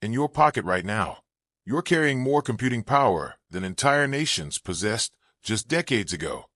in your pocket right now. You're carrying more computing power than entire nations possessed just decades ago.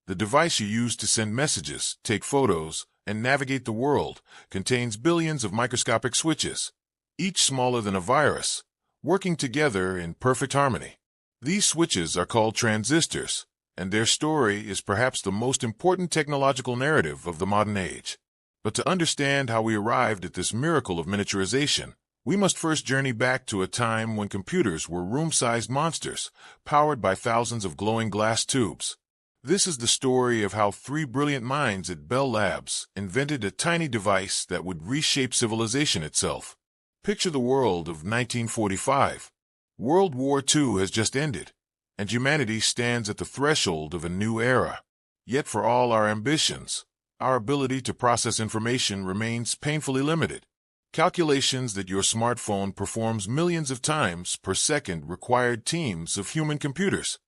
The device you use to send messages, take photos, and navigate the world contains billions of microscopic switches, each smaller than a virus, working together in perfect harmony. These switches are called transistors, and their story is perhaps the most important technological narrative of the modern age. But to understand how we arrived at this miracle of miniaturization, we must first journey back to a time when computers were room-sized monsters, powered by thousands of glowing glass tubes. This is the story of how three brilliant minds at Bell Labs invented a tiny device that would reshape civilization itself. Picture the world of 1945. World War II has just ended, and humanity stands at the threshold of a new era. Yet for all our ambitions, our ability to process information remains painfully limited. Calculations that your smartphone performs millions of times per second required teams of human computers,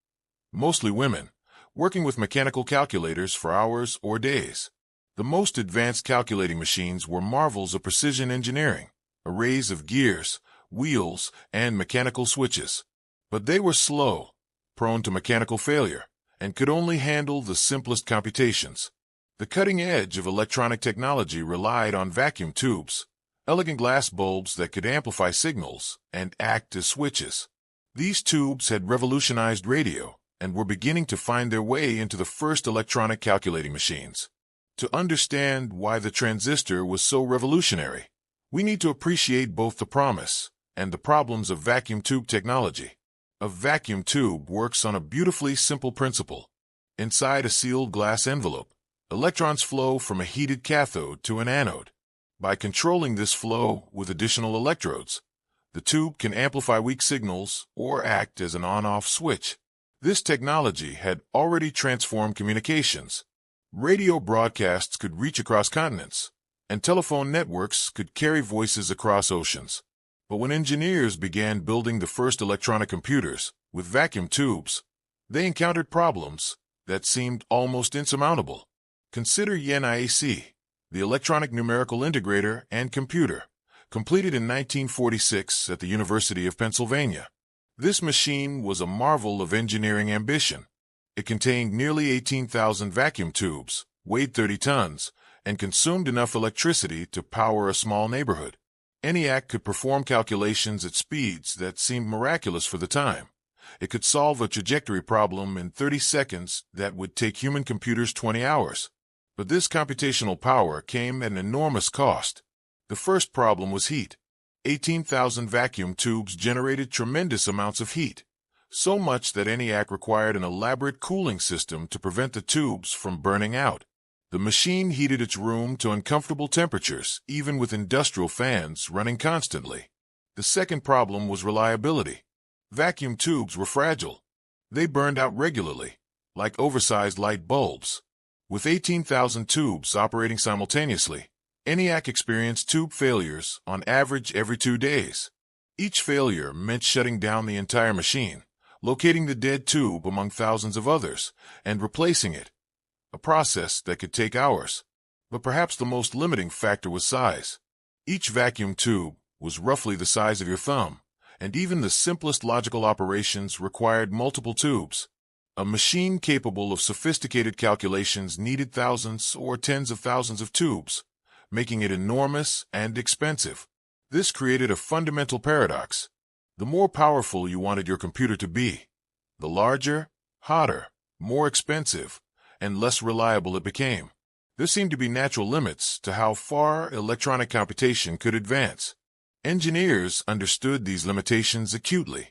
mostly women, working with mechanical calculators for hours or days. The most advanced calculating machines were marvels of precision engineering, arrays of gears, wheels, and mechanical switches. But they were slow, prone to mechanical failure, and could only handle the simplest computations. The cutting edge of electronic technology relied on vacuum tubes, elegant glass bulbs that could amplify signals and act as switches. These tubes had revolutionized radio and were beginning to find their way into the first electronic calculating machines. To understand why the transistor was so revolutionary, we need to appreciate both the promise and the problems of vacuum tube technology. A vacuum tube works on a beautifully simple principle. Inside a sealed glass envelope, electrons flow from a heated cathode to an anode. By controlling this flow with additional electrodes, the tube can amplify weak signals or act as an on-off switch. This technology had already transformed communications. Radio broadcasts could reach across continents, and telephone networks could carry voices across oceans. But when engineers began building the first electronic computers with vacuum tubes, they encountered problems that seemed almost insurmountable. Consider ENIAC, the Electronic Numerical Integrator and Computer, completed in 1946 at the University of Pennsylvania. This machine was a marvel of engineering ambition. It contained nearly 18,000 vacuum tubes, weighed 30 tons, and consumed enough electricity to power a small neighborhood. ENIAC could perform calculations at speeds that seemed miraculous for the time. It could solve a trajectory problem in 30 seconds that would take human computers 20 hours. But this computational power came at an enormous cost. The first problem was heat. 18,000 vacuum tubes generated tremendous amounts of heat, so much that ENIAC required an elaborate cooling system to prevent the tubes from burning out. The machine heated its room to uncomfortable temperatures, even with industrial fans running constantly. The second problem was reliability. Vacuum tubes were fragile. They burned out regularly, like oversized light bulbs. With 18,000 tubes operating simultaneously, ENIAC experienced tube failures on average every 2 days. Each failure meant shutting down the entire machine, locating the dead tube among thousands of others, and replacing it, a process that could take hours. But perhaps the most limiting factor was size. Each vacuum tube was roughly the size of your thumb, and even the simplest logical operations required multiple tubes. A machine capable of sophisticated calculations needed thousands or tens of thousands of tubes, making it enormous and expensive. This created a fundamental paradox. The more powerful you wanted your computer to be, the larger, hotter, more expensive, and less reliable it became. There seemed to be natural limits to how far electronic computation could advance. Engineers understood these limitations acutely.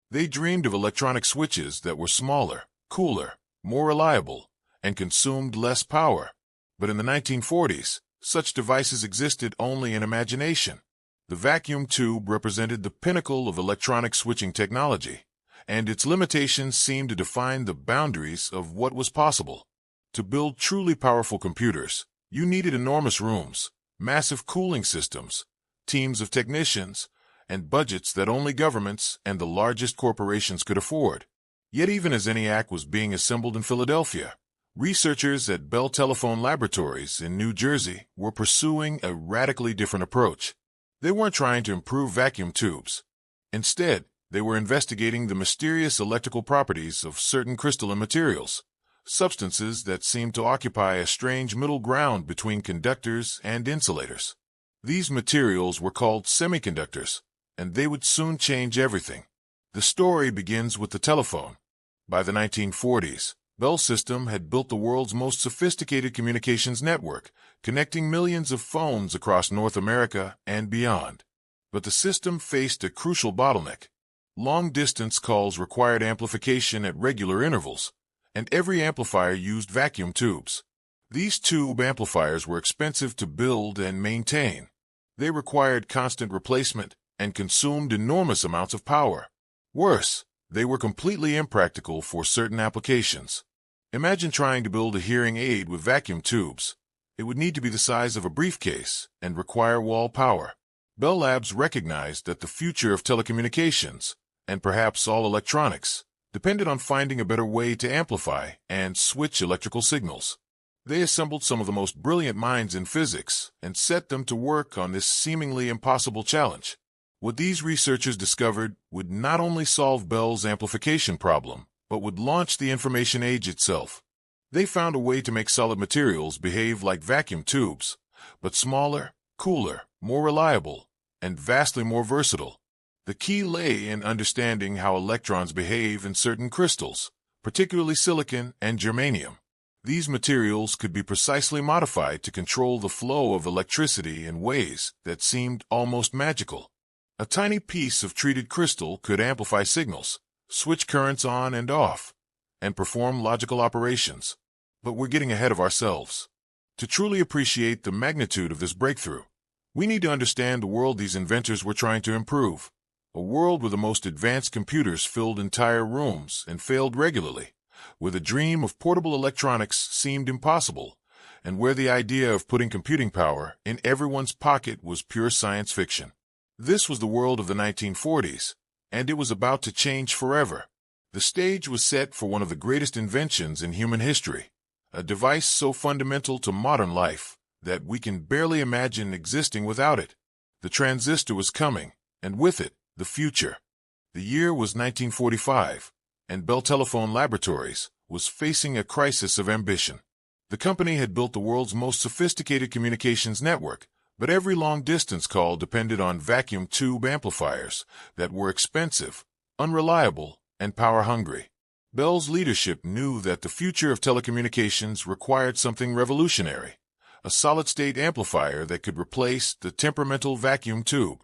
They dreamed of electronic switches that were smaller, cooler, more reliable, and consumed less power. But in the 1940s, such devices existed only in imagination. The vacuum tube represented the pinnacle of electronic switching technology, and its limitations seemed to define the boundaries of what was possible. To build truly powerful computers, you needed enormous rooms, massive cooling systems, teams of technicians, and budgets that only governments and the largest corporations could afford. Yet even as ENIAC was being assembled in Philadelphia, researchers at Bell Telephone Laboratories in New Jersey were pursuing a radically different approach. They weren't trying to improve vacuum tubes. Instead, they were investigating the mysterious electrical properties of certain crystalline materials, substances that seemed to occupy a strange middle ground between conductors and insulators. These materials were called semiconductors, and they would soon change everything. The story begins with the telephone. By the 1940s, Bell System had built the world's most sophisticated communications network, connecting millions of phones across North America and beyond. But the system faced a crucial bottleneck. Long-distance calls required amplification at regular intervals, and every amplifier used vacuum tubes. These tube amplifiers were expensive to build and maintain. They required constant replacement and consumed enormous amounts of power. Worse, they were completely impractical for certain applications. Imagine trying to build a hearing aid with vacuum tubes. It would need to be the size of a briefcase and require wall power. Bell Labs recognized that the future of telecommunications, and perhaps all electronics, depended on finding a better way to amplify and switch electrical signals. They assembled some of the most brilliant minds in physics and set them to work on this seemingly impossible challenge. What these researchers discovered would not only solve Bell's amplification problem, but would launch the information age itself. They found a way to make solid materials behave like vacuum tubes, but smaller, cooler, more reliable, and vastly more versatile. The key lay in understanding how electrons behave in certain crystals, particularly silicon and germanium. These materials could be precisely modified to control the flow of electricity in ways that seemed almost magical. A tiny piece of treated crystal could amplify signals, switch currents on and off, and perform logical operations. But we're getting ahead of ourselves. To truly appreciate the magnitude of this breakthrough, we need to understand the world these inventors were trying to improve. A world where the most advanced computers filled entire rooms and failed regularly, where the dream of portable electronics seemed impossible, and where the idea of putting computing power in everyone's pocket was pure science fiction. This was the world of the 1940s, and it was about to change forever. The stage was set for one of the greatest inventions in human history, a device so fundamental to modern life that we can barely imagine existing without it. The transistor was coming, and with it, the future. The year was 1945, and Bell Telephone Laboratories was facing a crisis of ambition. The company had built the world's most sophisticated communications network, but every long-distance call depended on vacuum tube amplifiers that were expensive, unreliable, and power-hungry. Bell's leadership knew that the future of telecommunications required something revolutionary, a solid-state amplifier that could replace the temperamental vacuum tube.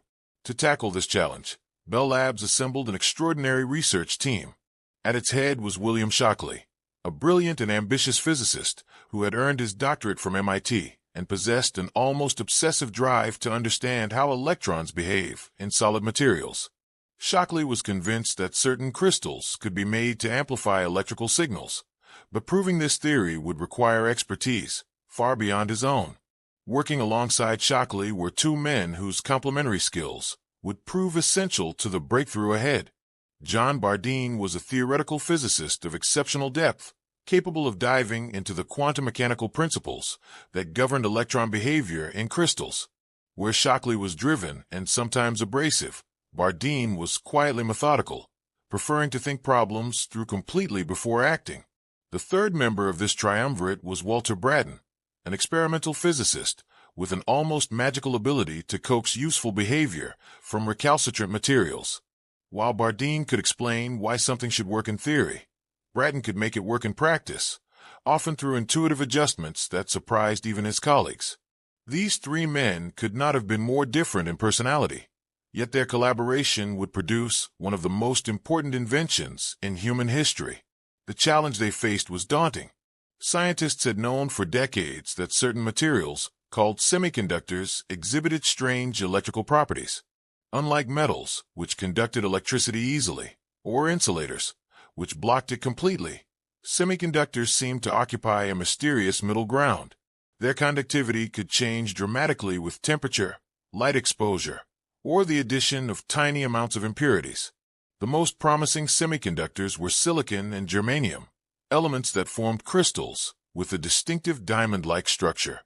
To tackle this challenge, Bell Labs assembled an extraordinary research team. At its head was William Shockley, a brilliant and ambitious physicist who had earned his doctorate from MIT and possessed an almost obsessive drive to understand how electrons behave in solid materials. Shockley was convinced that certain crystals could be made to amplify electrical signals, but proving this theory would require expertise far beyond his own. Working alongside Shockley were two men whose complementary skills would prove essential to the breakthrough ahead. John Bardeen was a theoretical physicist of exceptional depth, capable of diving into the quantum mechanical principles that governed electron behavior in crystals. Where Shockley was driven and sometimes abrasive, Bardeen was quietly methodical, preferring to think problems through completely before acting. The third member of this triumvirate was Walter Brattain, an experimental physicist with an almost magical ability to coax useful behavior from recalcitrant materials. While Bardeen could explain why something should work in theory, Brattain could make it work in practice, often through intuitive adjustments that surprised even his colleagues. These three men could not have been more different in personality, yet their collaboration would produce one of the most important inventions in human history. The challenge they faced was daunting. Scientists had known for decades that certain materials, called semiconductors, exhibited strange electrical properties. Unlike metals, which conducted electricity easily, or insulators, which blocked it completely, semiconductors seemed to occupy a mysterious middle ground. Their conductivity could change dramatically with temperature, light exposure, or the addition of tiny amounts of impurities. The most promising semiconductors were silicon and germanium, elements that formed crystals with a distinctive diamond-like structure.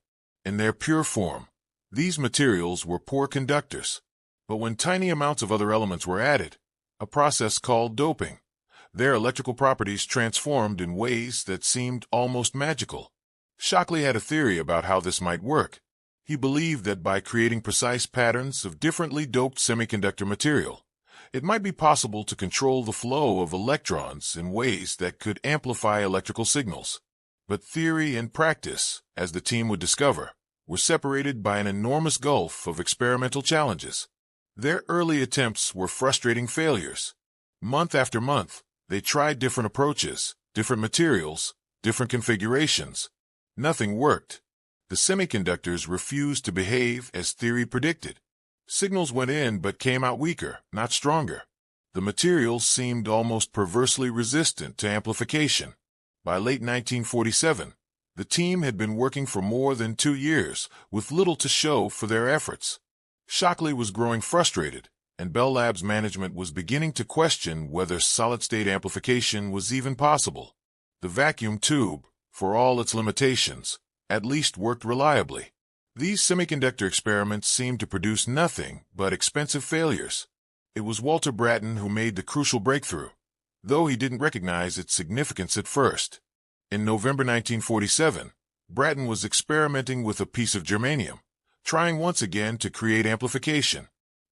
In their pure form, These materials were poor conductors. But when tiny amounts of other elements were added, a process called doping, their electrical properties transformed in ways that seemed almost magical. Shockley had a theory about how this might work. He believed that by creating precise patterns of differently doped semiconductor material, it might be possible to control the flow of electrons in ways that could amplify electrical signals. But theory and practice, as the team would discover, were separated by an enormous gulf of experimental challenges. Their early attempts were frustrating failures. Month after month, they tried different approaches, different materials, different configurations. Nothing worked. The semiconductors refused to behave as theory predicted. Signals went in but came out weaker, not stronger. The materials seemed almost perversely resistant to amplification. By late 1947, the team had been working for more than 2 years, with little to show for their efforts. Shockley was growing frustrated, and Bell Labs management was beginning to question whether solid-state amplification was even possible. The vacuum tube, for all its limitations, at least worked reliably. These semiconductor experiments seemed to produce nothing but expensive failures. It was Walter Brattain who made the crucial breakthrough, though he didn't recognize its significance at first. In November 1947, Brattain was experimenting with a piece of germanium, trying once again to create amplification.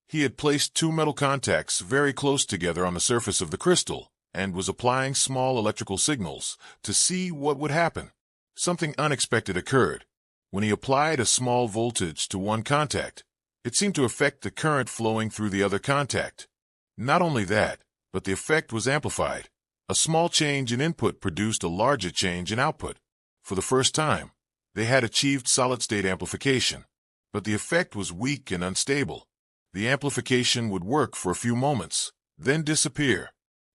He had placed 2 metal contacts very close together on the surface of the crystal and was applying small electrical signals to see what would happen. Something unexpected occurred. When he applied a small voltage to one contact, it seemed to affect the current flowing through the other contact. Not only that, but the effect was amplified. A small change in input produced a larger change in output. For the first time, they had achieved solid-state amplification, but the effect was weak and unstable. The amplification would work for a few moments, then disappear.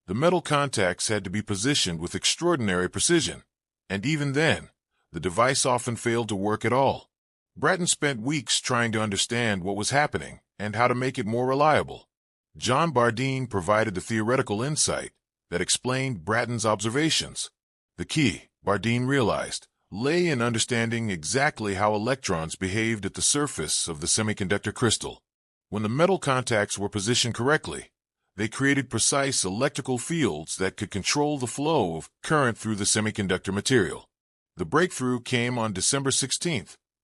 The metal contacts had to be positioned with extraordinary precision, and even then, the device often failed to work at all. Brattain spent weeks trying to understand what was happening and how to make it more reliable. John Bardeen provided the theoretical insight that explained Brattain's observations. The key, Bardeen realized, lay in understanding exactly how electrons behaved at the surface of the semiconductor crystal. When the metal contacts were positioned correctly, they created precise electrical fields that could control the flow of current through the semiconductor material. The breakthrough came on December 16,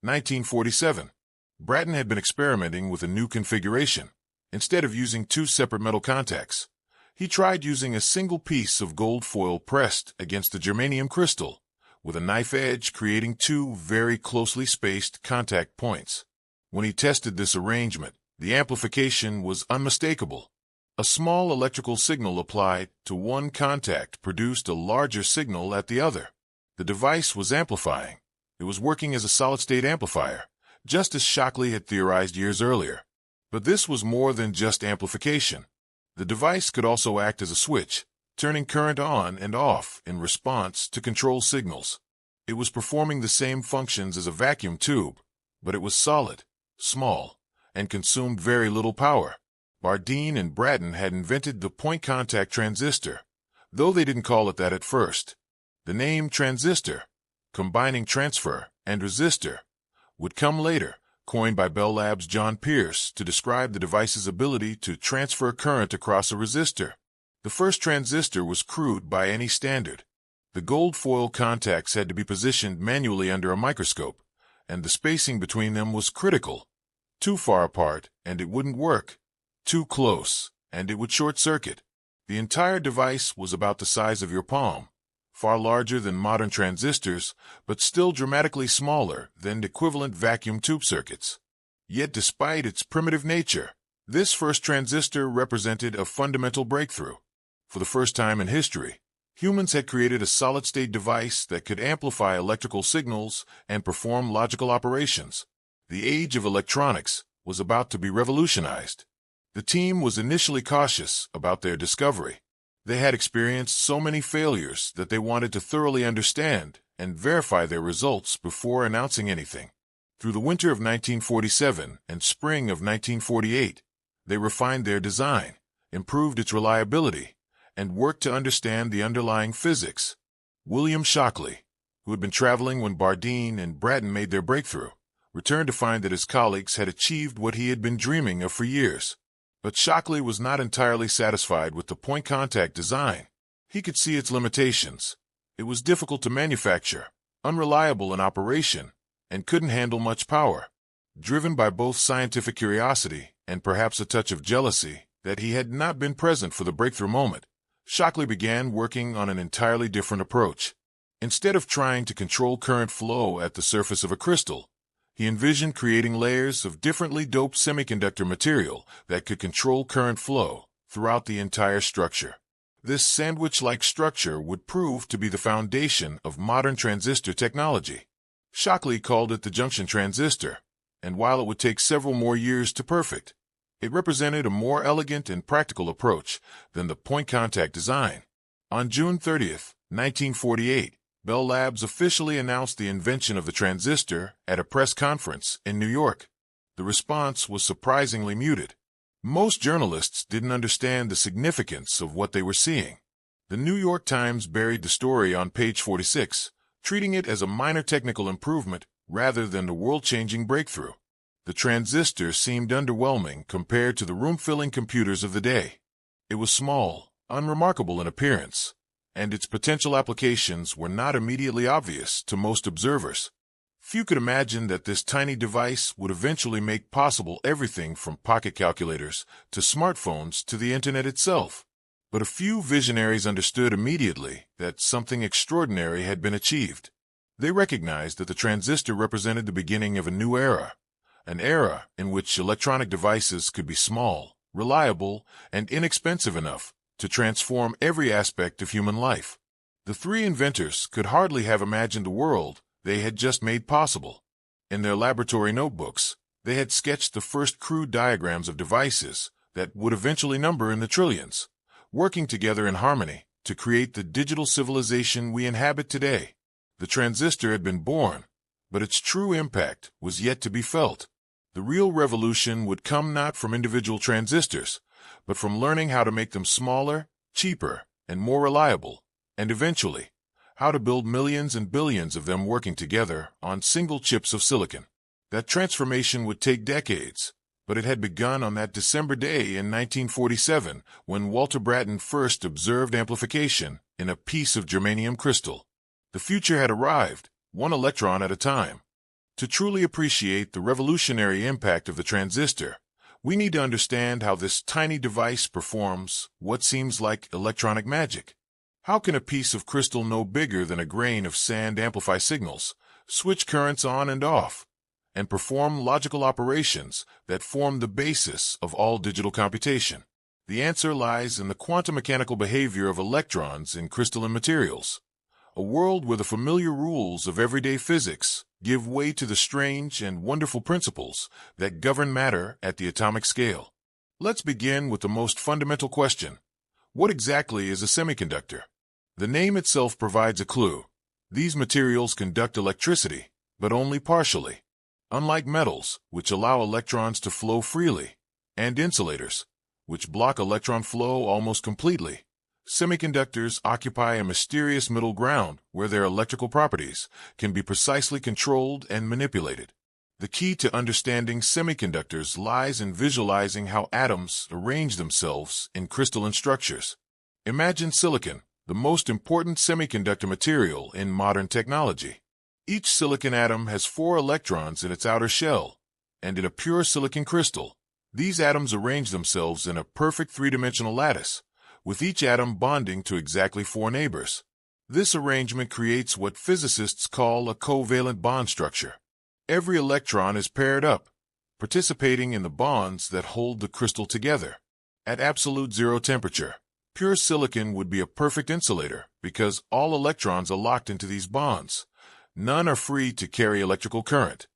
1947. Brattain had been experimenting with a new configuration. Instead of using 2 separate metal contacts, he tried using a single piece of gold foil pressed against the germanium crystal, with a knife edge creating 2 very closely spaced contact points. When he tested this arrangement, the amplification was unmistakable. A small electrical signal applied to one contact produced a larger signal at the other. The device was amplifying. It was working as a solid-state amplifier, just as Shockley had theorized years earlier. But this was more than just amplification. The device could also act as a switch, turning current on and off in response to control signals. It was performing the same functions as a vacuum tube, but it was solid, small, and consumed very little power. Bardeen and Brattain had invented the point-contact transistor, though they didn't call it that at first. The name transistor, combining transfer and resistor, would come later, coined by Bell Labs' John Pierce to describe the device's ability to transfer current across a resistor. The first transistor was crude by any standard. The gold foil contacts had to be positioned manually under a microscope, and the spacing between them was critical. Too far apart, and it wouldn't work. Too close, and it would short-circuit. The entire device was about the size of your palm, far larger than modern transistors, but still dramatically smaller than equivalent vacuum tube circuits. Yet despite its primitive nature, this first transistor represented a fundamental breakthrough. For the first time in history, humans had created a solid-state device that could amplify electrical signals and perform logical operations. The age of electronics was about to be revolutionized. The team was initially cautious about their discovery. They had experienced so many failures that they wanted to thoroughly understand and verify their results before announcing anything. Through the winter of 1947 and spring of 1948, they refined their design, improved its reliability, and worked to understand the underlying physics. William Shockley, who had been traveling when Bardeen and Brattain made their breakthrough, returned to find that his colleagues had achieved what he had been dreaming of for years. But Shockley was not entirely satisfied with the point contact design. He could see its limitations. It was difficult to manufacture, unreliable in operation, and couldn't handle much power. Driven by both scientific curiosity and perhaps a touch of jealousy that he had not been present for the breakthrough moment, Shockley began working on an entirely different approach. Instead of trying to control current flow at the surface of a crystal, he envisioned creating layers of differently doped semiconductor material that could control current flow throughout the entire structure. This sandwich-like structure would prove to be the foundation of modern transistor technology. Shockley called it the junction transistor, and while it would take several more years to perfect, it represented a more elegant and practical approach than the point contact design. On June 30th, 1948, Bell Labs officially announced the invention of the transistor at a press conference in New York. The response was surprisingly muted. Most journalists didn't understand the significance of what they were seeing. The New York Times buried the story on page 46, treating it as a minor technical improvement rather than the world-changing breakthrough. The transistor seemed underwhelming compared to the room-filling computers of the day. It was small, unremarkable in appearance, and its potential applications were not immediately obvious to most observers. Few could imagine that this tiny device would eventually make possible everything from pocket calculators to smartphones to the internet itself. But a few visionaries understood immediately that something extraordinary had been achieved. They recognized that the transistor represented the beginning of a new era, an era in which electronic devices could be small, reliable, and inexpensive enough to transform every aspect of human life. The three inventors could hardly have imagined the world they had just made possible. In their laboratory notebooks, they had sketched the first crude diagrams of devices that would eventually number in the trillions, working together in harmony to create the digital civilization we inhabit today. The transistor had been born, but its true impact was yet to be felt. The real revolution would come not from individual transistors, but from learning how to make them smaller, cheaper, and more reliable, and eventually, how to build millions and billions of them working together on single chips of silicon. That transformation would take decades, but it had begun on that December day in 1947 when Walter Brattain first observed amplification in a piece of germanium crystal. The future had arrived, one electron at a time. To truly appreciate the revolutionary impact of the transistor, we need to understand how this tiny device performs what seems like electronic magic. How can a piece of crystal no bigger than a grain of sand amplify signals, switch currents on and off, and perform logical operations that form the basis of all digital computation? The answer lies in the quantum mechanical behavior of electrons in crystalline materials, a world where the familiar rules of everyday physics give way to the strange and wonderful principles that govern matter at the atomic scale. Let's begin with the most fundamental question. What exactly is a semiconductor? The name itself provides a clue. These materials conduct electricity, but only partially. Unlike metals, which allow electrons to flow freely, and insulators, which block electron flow almost completely, semiconductors occupy a mysterious middle ground where their electrical properties can be precisely controlled and manipulated. The key to understanding semiconductors lies in visualizing how atoms arrange themselves in crystalline structures. Imagine silicon, the most important semiconductor material in modern technology. Each silicon atom has 4 electrons in its outer shell, and in a pure silicon crystal, these atoms arrange themselves in a perfect three-dimensional lattice, with each atom bonding to exactly 4 neighbors. This arrangement creates what physicists call a covalent bond structure. Every electron is paired up, participating in the bonds that hold the crystal together. At absolute zero temperature, pure silicon would be a perfect insulator because all electrons are locked into these bonds. None are free to carry electrical current.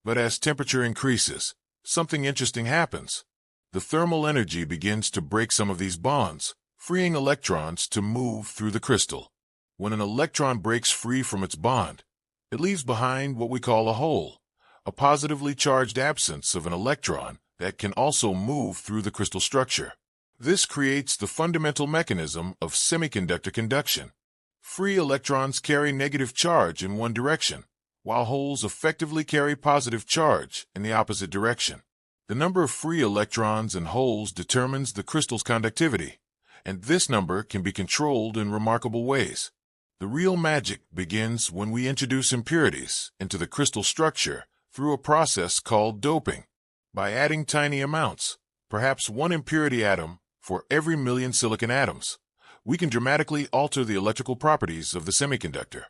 But as temperature increases, something interesting happens. The thermal energy begins to break some of these bonds, freeing electrons to move through the crystal. When an electron breaks free from its bond, it leaves behind what we call a hole, a positively charged absence of an electron that can also move through the crystal structure. This creates the fundamental mechanism of semiconductor conduction. Free electrons carry negative charge in one direction, while holes effectively carry positive charge in the opposite direction. The number of free electrons in holes determines the crystal's conductivity, and this number can be controlled in remarkable ways. The real magic begins when we introduce impurities into the crystal structure through a process called doping. By adding tiny amounts, perhaps one impurity atom for every million silicon atoms, we can dramatically alter the electrical properties of the semiconductor.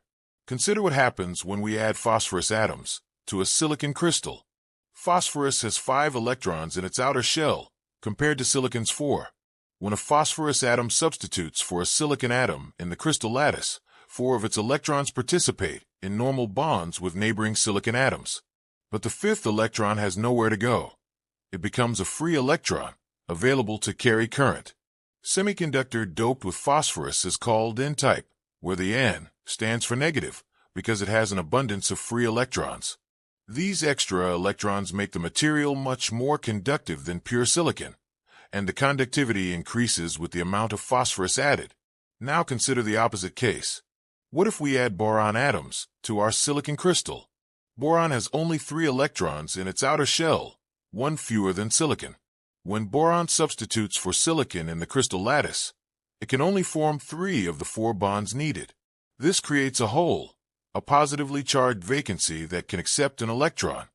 Consider what happens when we add phosphorus atoms to a silicon crystal. Phosphorus has 5 electrons in its outer shell, compared to silicon's 4. When a phosphorus atom substitutes for a silicon atom in the crystal lattice, 4 of its electrons participate in normal bonds with neighboring silicon atoms. But the 5th electron has nowhere to go. It becomes a free electron, available to carry current. Semiconductor doped with phosphorus is called N-type, where the N stands for negative, because it has an abundance of free electrons. These extra electrons make the material much more conductive than pure silicon, and the conductivity increases with the amount of phosphorus added. Now consider the opposite case. What if we add boron atoms to our silicon crystal? Boron has only 3 electrons in its outer shell, 1 fewer than silicon. When boron substitutes for silicon in the crystal lattice, it can only form 3 of the 4 bonds needed. This creates a hole, a positively charged vacancy that can accept an electron.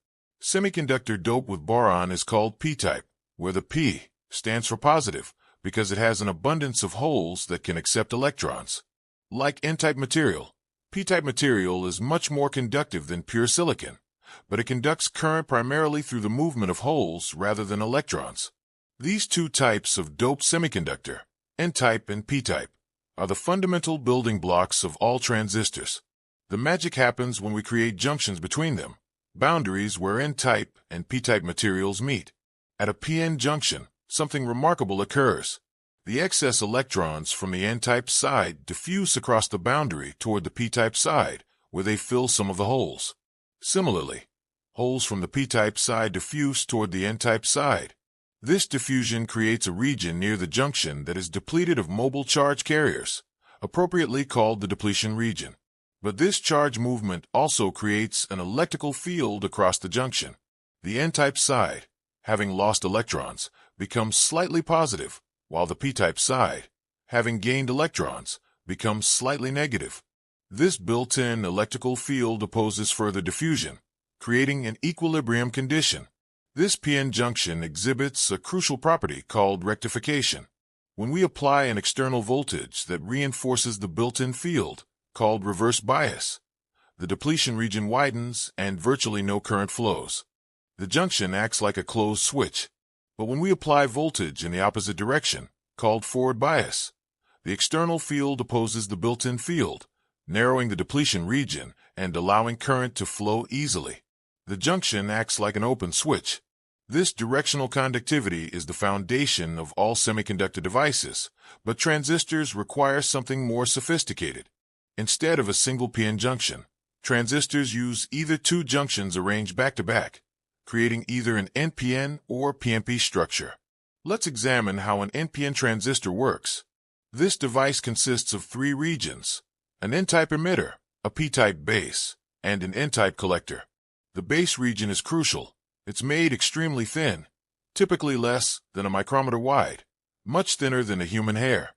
Semiconductor dope with boron is called p-type, where the P stands for positive because it has an abundance of holes that can accept electrons. Like N-type material, p-type material is much more conductive than pure silicon, but it conducts current primarily through the movement of holes rather than electrons. These 2 types of doped semiconductor, N-type and p-type, are the fundamental building blocks of all transistors. The magic happens when we create junctions between them, boundaries where N-type and p-type materials meet. At a p-n junction, something remarkable occurs. The excess electrons from the N-type side diffuse across the boundary toward the p-type side, where they fill some of the holes. Similarly, holes from the p-type side diffuse toward the N-type side. This diffusion creates a region near the junction that is depleted of mobile charge carriers, appropriately called the depletion region. But this charge movement also creates an electrical field across the junction. The N-type side, having lost electrons, becomes slightly positive, while the p-type side, having gained electrons, becomes slightly negative. This built-in electrical field opposes further diffusion, creating an equilibrium condition. This p-n junction exhibits a crucial property called rectification. When we apply an external voltage that reinforces the built-in field, called reverse bias, the depletion region widens and virtually no current flows. The junction acts like a closed switch. But when we apply voltage in the opposite direction, called forward bias, the external field opposes the built-in field, narrowing the depletion region and allowing current to flow easily. The junction acts like an open switch. This directional conductivity is the foundation of all semiconductor devices, but transistors require something more sophisticated. Instead of a single p-n junction, transistors use either 2 junctions arranged back-to-back, creating either an NPN or PNP structure. Let's examine how an NPN transistor works. This device consists of 3 regions: an N-type emitter, a p-type base, and an N-type collector. The base region is crucial. It's made extremely thin, typically less than a micrometer wide, much thinner than a human hair.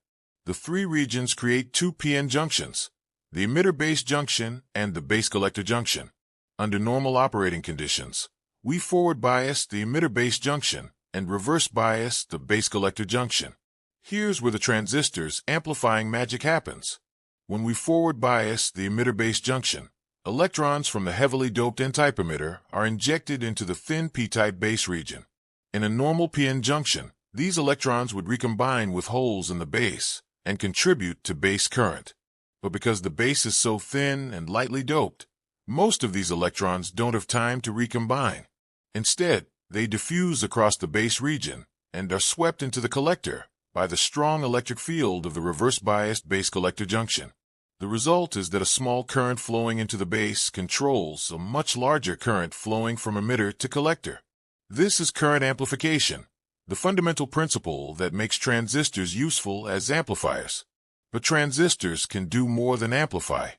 The 3 regions create 2 p-n junctions, the emitter-base junction and the base-collector junction. Under normal operating conditions, we forward bias the emitter-base junction and reverse bias the base-collector junction. Here's where the transistor's amplifying magic happens. When we forward bias the emitter-base junction, electrons from the heavily doped N-type emitter are injected into the thin p-type base region. In a normal p-n junction, these electrons would recombine with holes in the base and contribute to base current. But because the base is so thin and lightly doped, most of these electrons don't have time to recombine. Instead, they diffuse across the base region and are swept into the collector by the strong electric field of the reverse-biased base-collector junction. The result is that a small current flowing into the base controls a much larger current flowing from emitter to collector. This is current amplification, the fundamental principle that makes transistors useful as amplifiers. But transistors can do more than amplify.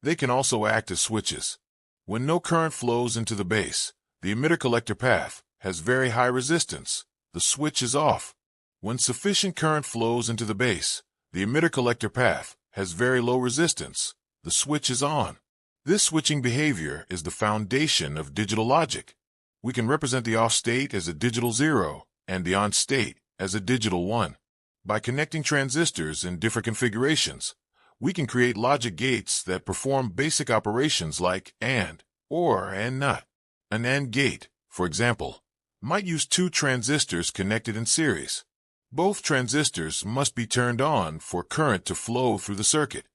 They can also act as switches. When no current flows into the base, the emitter-collector path has very high resistance. The switch is off. When sufficient current flows into the base, the emitter-collector path has very low resistance. The switch is on. This switching behavior is the foundation of digital logic. We can represent the off state as a digital 0 and the on state as a digital 1. By connecting transistors in different configurations, we can create logic gates that perform basic operations like AND, OR, and NOT. An AND gate, for example, might use two transistors connected in series. Both transistors must be turned on for current to flow through the circuit.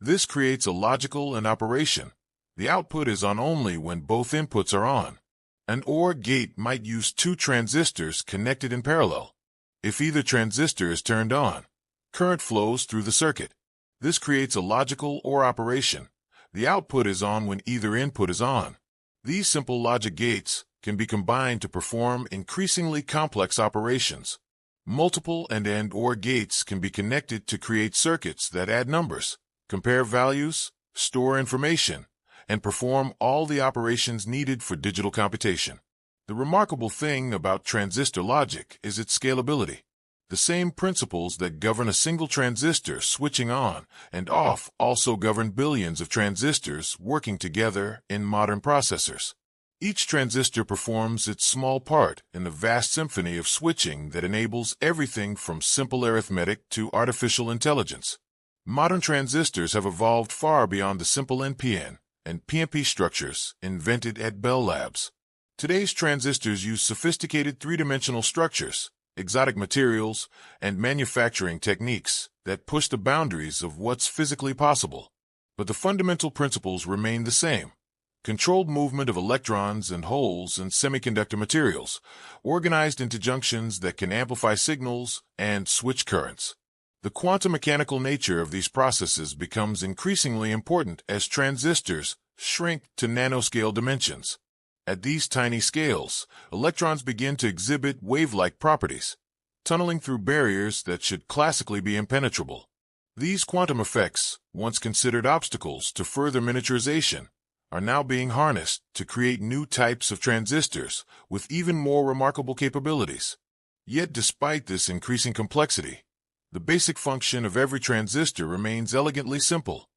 This creates a logical AND operation. The output is on only when both inputs are on. An OR gate might use two transistors connected in parallel. If either transistor is turned on, current flows through the circuit. This creates a logical OR operation. The output is on when either input is on. These simple logic gates can be combined to perform increasingly complex operations. Multiple and OR gates can be connected to create circuits that add numbers, compare values, store information, and perform all the operations needed for digital computation. The remarkable thing about transistor logic is its scalability. The same principles that govern a single transistor switching on and off also govern billions of transistors working together in modern processors. Each transistor performs its small part in the vast symphony of switching that enables everything from simple arithmetic to artificial intelligence. Modern transistors have evolved far beyond the simple NPN and PNP structures invented at Bell Labs. Today's transistors use sophisticated three-dimensional structures, exotic materials, and manufacturing techniques that push the boundaries of what's physically possible. But the fundamental principles remain the same. Controlled movement of electrons and holes in semiconductor materials, organized into junctions that can amplify signals and switch currents. The quantum mechanical nature of these processes becomes increasingly important as transistors shrink to nanoscale dimensions. At these tiny scales, electrons begin to exhibit wave-like properties, tunneling through barriers that should classically be impenetrable. These quantum effects, once considered obstacles to further miniaturization, are now being harnessed to create new types of transistors with even more remarkable capabilities. Yet despite this increasing complexity, the basic function of every transistor remains elegantly simple.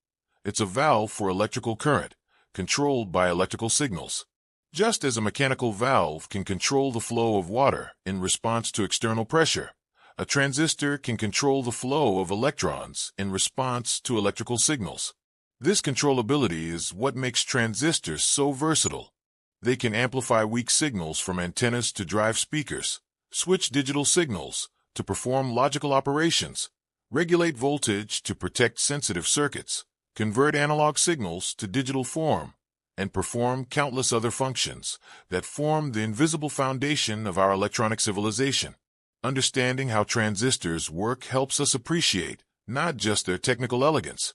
It's a valve for electrical current, controlled by electrical signals. Just as a mechanical valve can control the flow of water in response to external pressure, a transistor can control the flow of electrons in response to electrical signals. This controllability is what makes transistors so versatile. They can amplify weak signals from antennas to drive speakers, switch digital signals to perform logical operations, regulate voltage to protect sensitive circuits, convert analog signals to digital form, and perform countless other functions that form the invisible foundation of our electronic civilization. Understanding how transistors work helps us appreciate not just their technical elegance,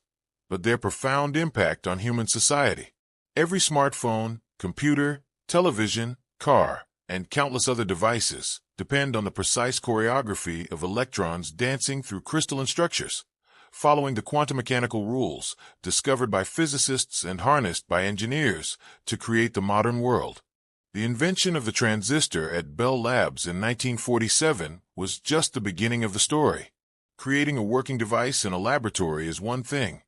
but their profound impact on human society. Every smartphone, computer, television, car, and countless other devices depend on the precise choreography of electrons dancing through crystalline structures, following the quantum mechanical rules discovered by physicists and harnessed by engineers to create the modern world. The invention of the transistor at Bell Labs in 1947 was just the beginning of the story. Creating a working device in a laboratory is one thing.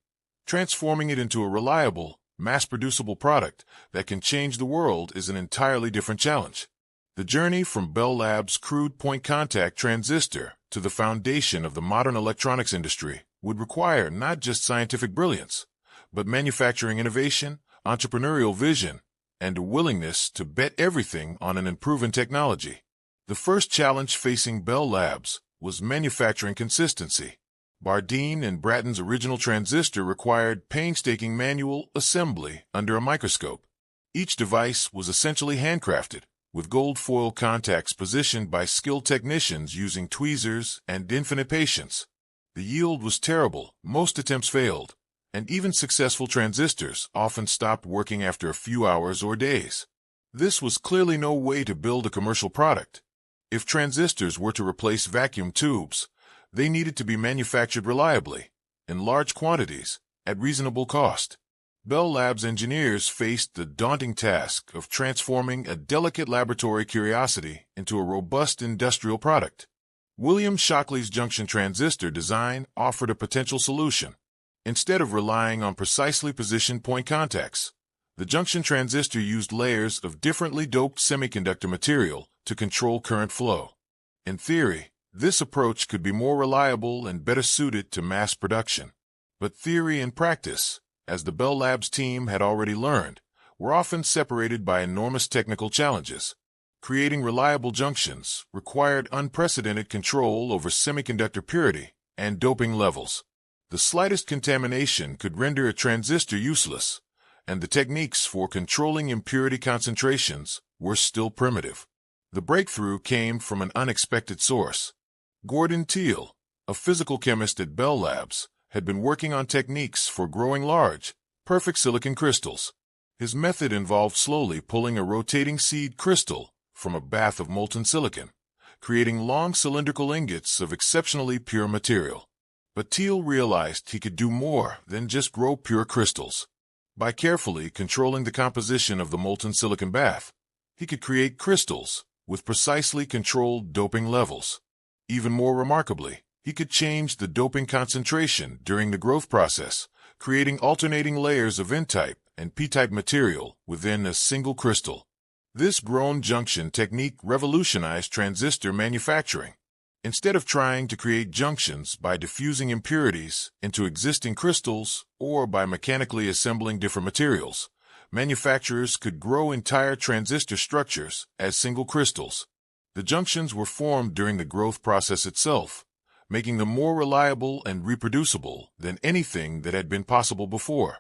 Transforming it into a reliable, mass-producible product that can change the world is an entirely different challenge. The journey from Bell Labs' crude point-contact transistor to the foundation of the modern electronics industry would require not just scientific brilliance, but manufacturing innovation, entrepreneurial vision, and a willingness to bet everything on an unproven technology. The first challenge facing Bell Labs was manufacturing consistency. Bardeen and Bratton's original transistor required painstaking manual assembly under a microscope. Each device was essentially handcrafted, with gold foil contacts positioned by skilled technicians using tweezers and infinite patience. The yield was terrible, most attempts failed, and even successful transistors often stopped working after a few hours or days. This was clearly no way to build a commercial product. If transistors were to replace vacuum tubes, they needed to be manufactured reliably, in large quantities, at reasonable cost. Bell Labs engineers faced the daunting task of transforming a delicate laboratory curiosity into a robust industrial product. William Shockley's junction transistor design offered a potential solution. Instead of relying on precisely positioned point contacts, the junction transistor used layers of differently doped semiconductor material to control current flow. In theory, this approach could be more reliable and better suited to mass production. But theory and practice, as the Bell Labs team had already learned, were often separated by enormous technical challenges. Creating reliable junctions required unprecedented control over semiconductor purity and doping levels. The slightest contamination could render a transistor useless, and the techniques for controlling impurity concentrations were still primitive. The breakthrough came from an unexpected source. Gordon Teal, a physical chemist at Bell Labs, had been working on techniques for growing large, perfect silicon crystals. His method involved slowly pulling a rotating seed crystal from a bath of molten silicon, creating long cylindrical ingots of exceptionally pure material. But Teal realized he could do more than just grow pure crystals. By carefully controlling the composition of the molten silicon bath, he could create crystals with precisely controlled doping levels. Even more remarkably, he could change the doping concentration during the growth process, creating alternating layers of N-type and P-type material within a single crystal. This grown junction technique revolutionized transistor manufacturing. Instead of trying to create junctions by diffusing impurities into existing crystals or by mechanically assembling different materials, manufacturers could grow entire transistor structures as single crystals. The junctions were formed during the growth process itself, making them more reliable and reproducible than anything that had been possible before.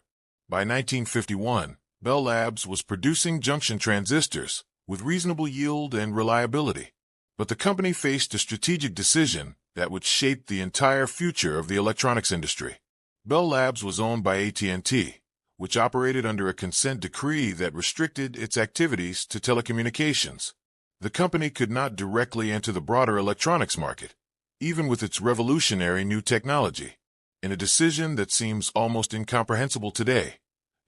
By 1951, Bell Labs was producing junction transistors with reasonable yield and reliability. But the company faced a strategic decision that would shape the entire future of the electronics industry. Bell Labs was owned by AT&T, which operated under a consent decree that restricted its activities to telecommunications. The company could not directly enter the broader electronics market, even with its revolutionary new technology. In a decision that seems almost incomprehensible today,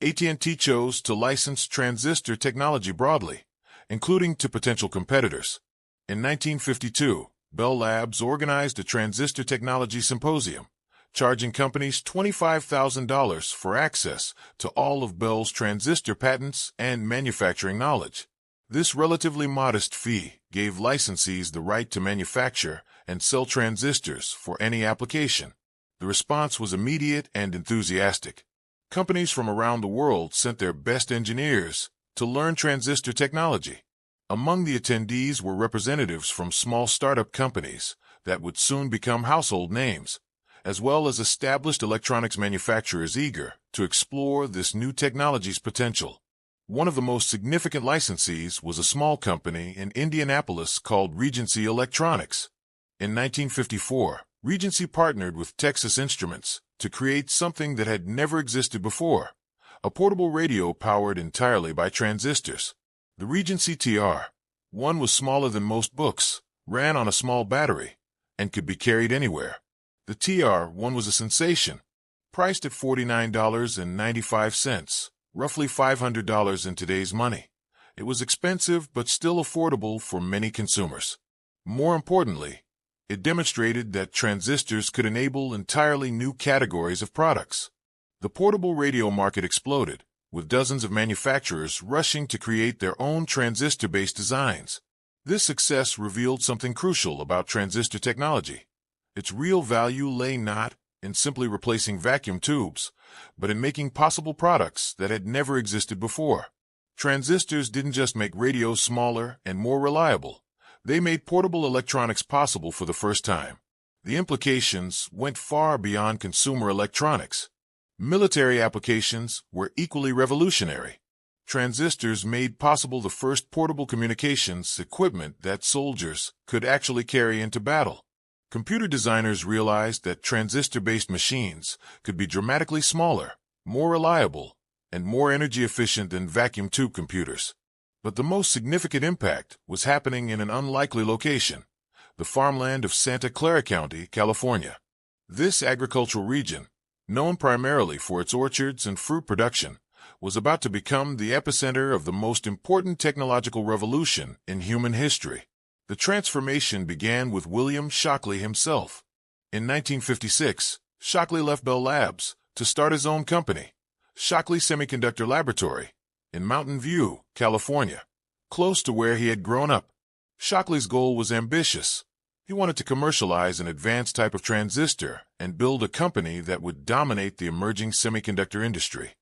AT&T chose to license transistor technology broadly, including to potential competitors. In 1952, Bell Labs organized a transistor technology symposium, charging companies $25,000 for access to all of Bell's transistor patents and manufacturing knowledge. This relatively modest fee gave licensees the right to manufacture and sell transistors for any application. The response was immediate and enthusiastic. Companies from around the world sent their best engineers to learn transistor technology. Among the attendees were representatives from small startup companies that would soon become household names, as well as established electronics manufacturers eager to explore this new technology's potential. One of the most significant licensees was a small company in Indianapolis called Regency Electronics. In 1954, Regency partnered with Texas Instruments to create something that had never existed before, a portable radio powered entirely by transistors. The Regency TR-1 was smaller than most books, ran on a small battery, and could be carried anywhere. The TR-1 was a sensation, priced at $49.95, roughly $500 in today's money. It was expensive but still affordable for many consumers. More importantly, it demonstrated that transistors could enable entirely new categories of products. The portable radio market exploded, with dozens of manufacturers rushing to create their own transistor-based designs. This success revealed something crucial about transistor technology. Its real value lay not in simply replacing vacuum tubes, but in making possible products that had never existed before. Transistors didn't just make radios smaller and more reliable. They made portable electronics possible for the first time. The implications went far beyond consumer electronics. Military applications were equally revolutionary. Transistors made possible the first portable communications equipment that soldiers could actually carry into battle. Computer designers realized that transistor-based machines could be dramatically smaller, more reliable, and more energy efficient than vacuum tube computers. But the most significant impact was happening in an unlikely location, the farmland of Santa Clara County, California. This agricultural region, known primarily for its orchards and fruit production, was about to become the epicenter of the most important technological revolution in human history. The transformation began with William Shockley himself. In 1956, Shockley left Bell Labs to start his own company, Shockley Semiconductor Laboratory, in Mountain View, California, close to where he had grown up. Shockley's goal was ambitious. He wanted to commercialize an advanced type of transistor and build a company that would dominate the emerging semiconductor industry.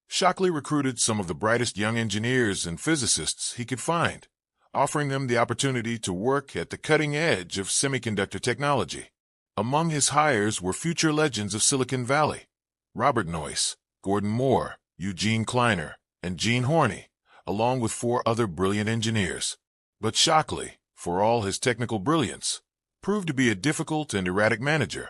Shockley recruited some of the brightest young engineers and physicists he could find, offering them the opportunity to work at the cutting edge of semiconductor technology. Among his hires were future legends of Silicon Valley: Robert Noyce, Gordon Moore, Eugene Kleiner, and Gene Horney, along with 4 other brilliant engineers. But Shockley, for all his technical brilliance, proved to be a difficult and erratic manager.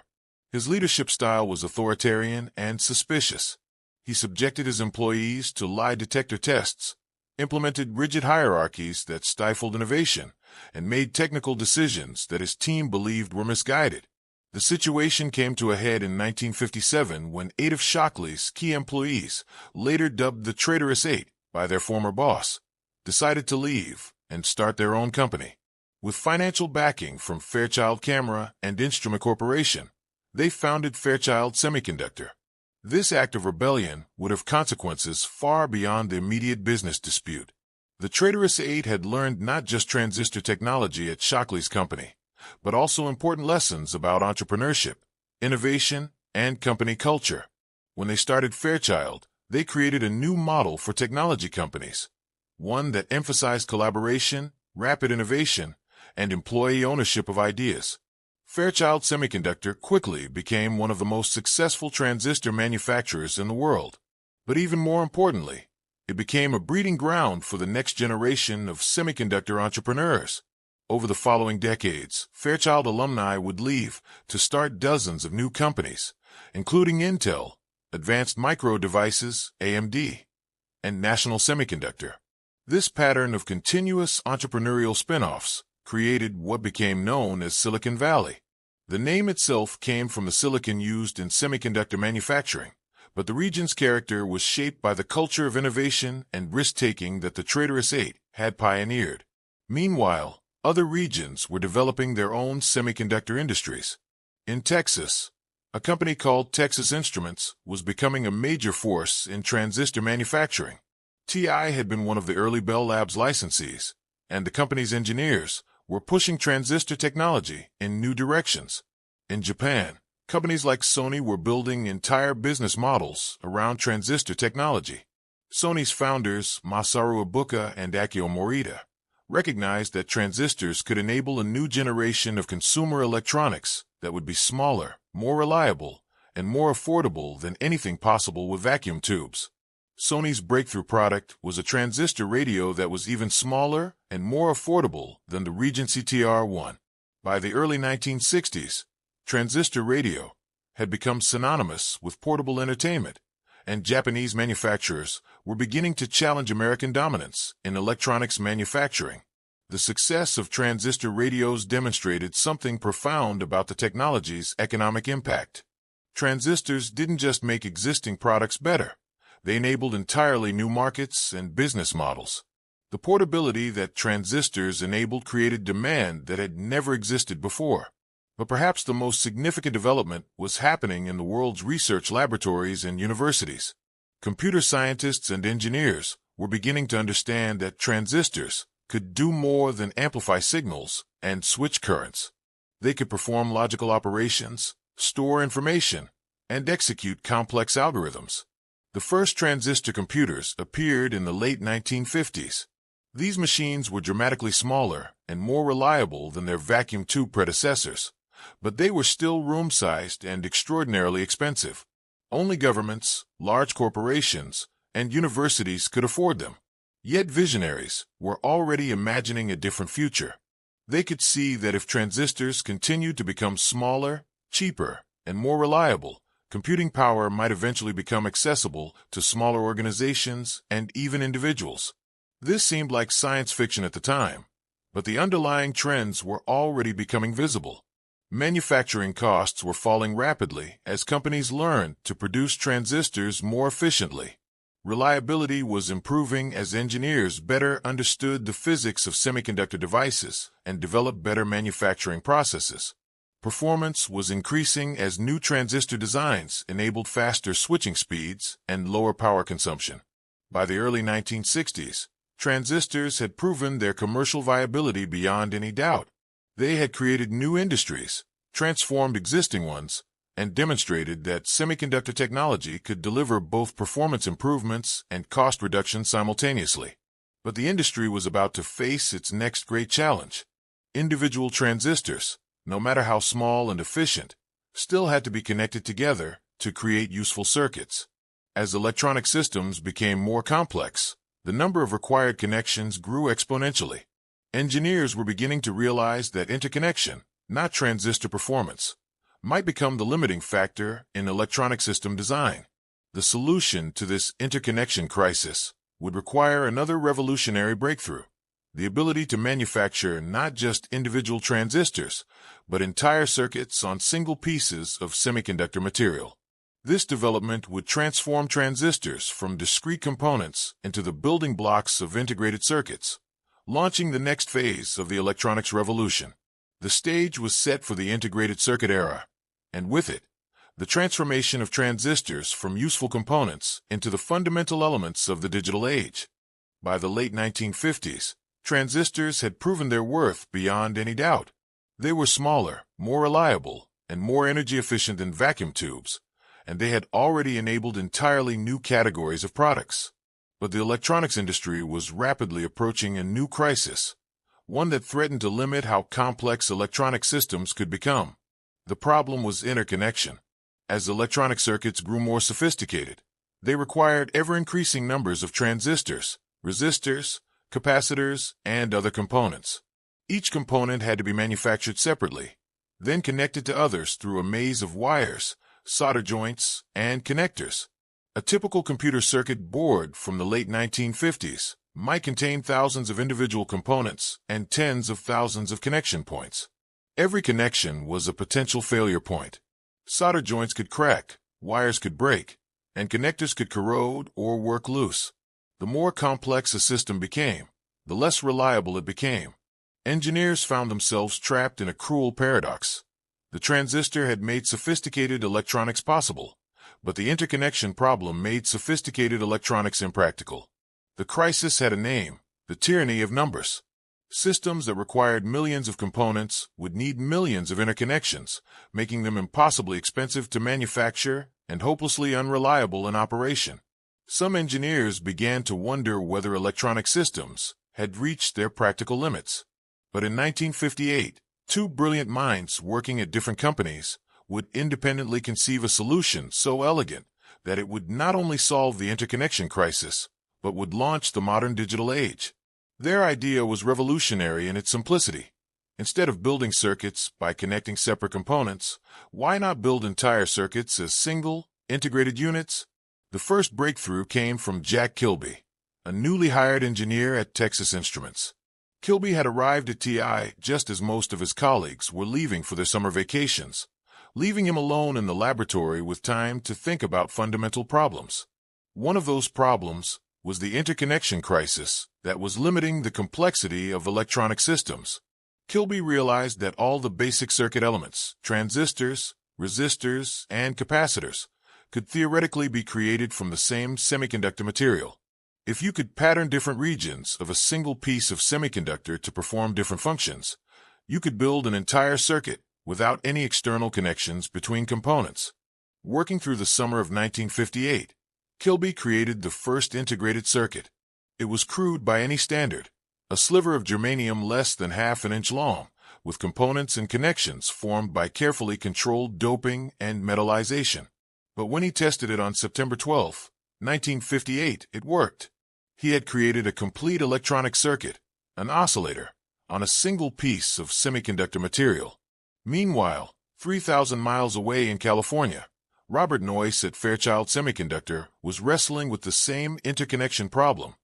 His leadership style was authoritarian and suspicious. He subjected his employees to lie detector tests, implemented rigid hierarchies that stifled innovation, and made technical decisions that his team believed were misguided. The situation came to a head in 1957 when 8 of Shockley's key employees, later dubbed the Traitorous Eight by their former boss, decided to leave and start their own company. With financial backing from Fairchild Camera and Instrument Corporation, they founded Fairchild Semiconductor. This act of rebellion would have consequences far beyond the immediate business dispute. The Traitorous Eight had learned not just transistor technology at Shockley's company, but also important lessons about entrepreneurship, innovation, and company culture. When they started Fairchild, they created a new model for technology companies, one that emphasized collaboration, rapid innovation, and employee ownership of ideas. Fairchild Semiconductor quickly became one of the most successful transistor manufacturers in the world. But even more importantly, it became a breeding ground for the next generation of semiconductor entrepreneurs. Over the following decades, Fairchild alumni would leave to start dozens of new companies, including Intel, Advanced Micro Devices, AMD, and National Semiconductor. This pattern of continuous entrepreneurial spin-offs created what became known as Silicon Valley. The name itself came from the silicon used in semiconductor manufacturing, but the region's character was shaped by the culture of innovation and risk-taking that the Traitorous Eight had pioneered. Meanwhile, other regions were developing their own semiconductor industries. In Texas, a company called Texas Instruments was becoming a major force in transistor manufacturing. TI had been one of the early Bell Labs licensees, and the company's engineers were pushing transistor technology in new directions. In Japan, companies like Sony were building entire business models around transistor technology. Sony's founders, Masaru Ibuka and Akio Morita, recognized that transistors could enable a new generation of consumer electronics that would be smaller, more reliable, and more affordable than anything possible with vacuum tubes. Sony's breakthrough product was a transistor radio that was even smaller and more affordable than the Regency TR-1. By the early 1960s, transistor radio had become synonymous with portable entertainment, and Japanese manufacturers were beginning to challenge American dominance in electronics manufacturing. The success of transistor radios demonstrated something profound about the technology's economic impact. Transistors didn't just make existing products better. They enabled entirely new markets and business models. The portability that transistors enabled created demand that had never existed before. But perhaps the most significant development was happening in the world's research laboratories and universities. Computer scientists and engineers were beginning to understand that transistors could do more than amplify signals and switch currents. They could perform logical operations, store information, and execute complex algorithms. The first transistor computers appeared in the late 1950s. These machines were dramatically smaller and more reliable than their vacuum tube predecessors, but they were still room-sized and extraordinarily expensive. Only governments, large corporations, and universities could afford them. Yet visionaries were already imagining a different future. They could see that if transistors continued to become smaller, cheaper, and more reliable, computing power might eventually become accessible to smaller organizations and even individuals. This seemed like science fiction at the time, but the underlying trends were already becoming visible. Manufacturing costs were falling rapidly as companies learned to produce transistors more efficiently. Reliability was improving as engineers better understood the physics of semiconductor devices and developed better manufacturing processes. Performance was increasing as new transistor designs enabled faster switching speeds and lower power consumption. By the early 1960s, transistors had proven their commercial viability beyond any doubt. They had created new industries, transformed existing ones, and demonstrated that semiconductor technology could deliver both performance improvements and cost reduction simultaneously. But the industry was about to face its next great challenge. Individual transistors, no matter how small and efficient, still had to be connected together to create useful circuits. As electronic systems became more complex, the number of required connections grew exponentially. Engineers were beginning to realize that interconnection, not transistor performance, might become the limiting factor in electronic system design. The solution to this interconnection crisis would require another revolutionary breakthrough: the ability to manufacture not just individual transistors, but entire circuits on single pieces of semiconductor material. This development would transform transistors from discrete components into the building blocks of integrated circuits, launching the next phase of the electronics revolution. The stage was set for the integrated circuit era, and with it, the transformation of transistors from useful components into the fundamental elements of the digital age. By the late 1950s, transistors had proven their worth beyond any doubt. They were smaller, more reliable, and more energy efficient than vacuum tubes, and they had already enabled entirely new categories of products. But the electronics industry was rapidly approaching a new crisis, one that threatened to limit how complex electronic systems could become. The problem was interconnection. As electronic circuits grew more sophisticated, they required ever-increasing numbers of transistors, resistors, capacitors, and other components. Each component had to be manufactured separately, then connected to others through a maze of wires, solder joints, and connectors. A typical computer circuit board from the late 1950s might contain thousands of individual components and tens of thousands of connection points. Every connection was a potential failure point. Solder joints could crack, wires could break, and connectors could corrode or work loose. The more complex a system became, the less reliable it became. Engineers found themselves trapped in a cruel paradox. The transistor had made sophisticated electronics possible, but the interconnection problem made sophisticated electronics impractical. The crisis had a name: the tyranny of numbers. Systems that required millions of components would need millions of interconnections, making them impossibly expensive to manufacture and hopelessly unreliable in operation. Some engineers began to wonder whether electronic systems had reached their practical limits. But in 1958, two brilliant minds working at different companies would independently conceive a solution so elegant that it would not only solve the interconnection crisis, but would launch the modern digital age. Their idea was revolutionary in its simplicity. Instead of building circuits by connecting separate components, why not build entire circuits as single, integrated units? The first breakthrough came from Jack Kilby, a newly hired engineer at Texas Instruments. Kilby had arrived at TI just as most of his colleagues were leaving for their summer vacations, leaving him alone in the laboratory with time to think about fundamental problems. One of those problems was the interconnection crisis that was limiting the complexity of electronic systems. Kilby realized that all the basic circuit elements, transistors, resistors, and capacitors, could theoretically be created from the same semiconductor material. If you could pattern different regions of a single piece of semiconductor to perform different functions, you could build an entire circuit without any external connections between components. Working through the summer of 1958, Kilby created the first integrated circuit. It was crude by any standard, a sliver of germanium less than half an inch long, with components and connections formed by carefully controlled doping and metallization. But when he tested it on September 12, 1958, it worked. He had created a complete electronic circuit, an oscillator, on a single piece of semiconductor material. Meanwhile, 3,000 miles away in California, Robert Noyce at Fairchild Semiconductor was wrestling with the same interconnection problem.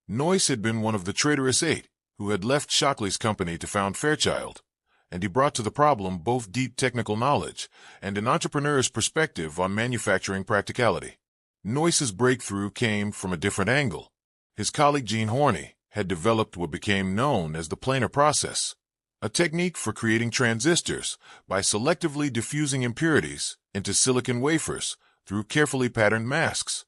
Noyce had been one of the traitorous 8 who had left Shockley's company to found Fairchild, and he brought to the problem both deep technical knowledge and an entrepreneur's perspective on manufacturing practicality. Noyce's breakthrough came from a different angle. His colleague Gene Horney had developed what became known as the planar process, a technique for creating transistors by selectively diffusing impurities into silicon wafers through carefully patterned masks.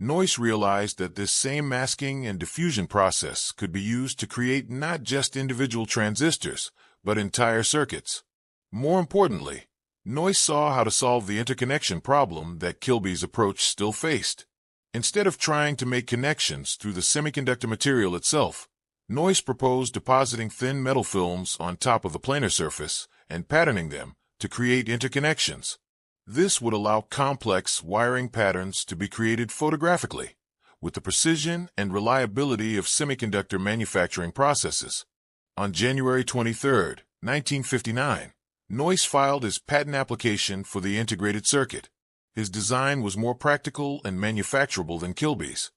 Noyce realized that this same masking and diffusion process could be used to create not just individual transistors, but entire circuits. More importantly, Noyce saw how to solve the interconnection problem that Kilby's approach still faced. Instead of trying to make connections through the semiconductor material itself, Noyce proposed depositing thin metal films on top of the planar surface and patterning them to create interconnections. This would allow complex wiring patterns to be created photographically, with the precision and reliability of semiconductor manufacturing processes. On January 23, 1959, Noyce filed his patent application for the integrated circuit. His design was more practical and manufacturable than Kilby's,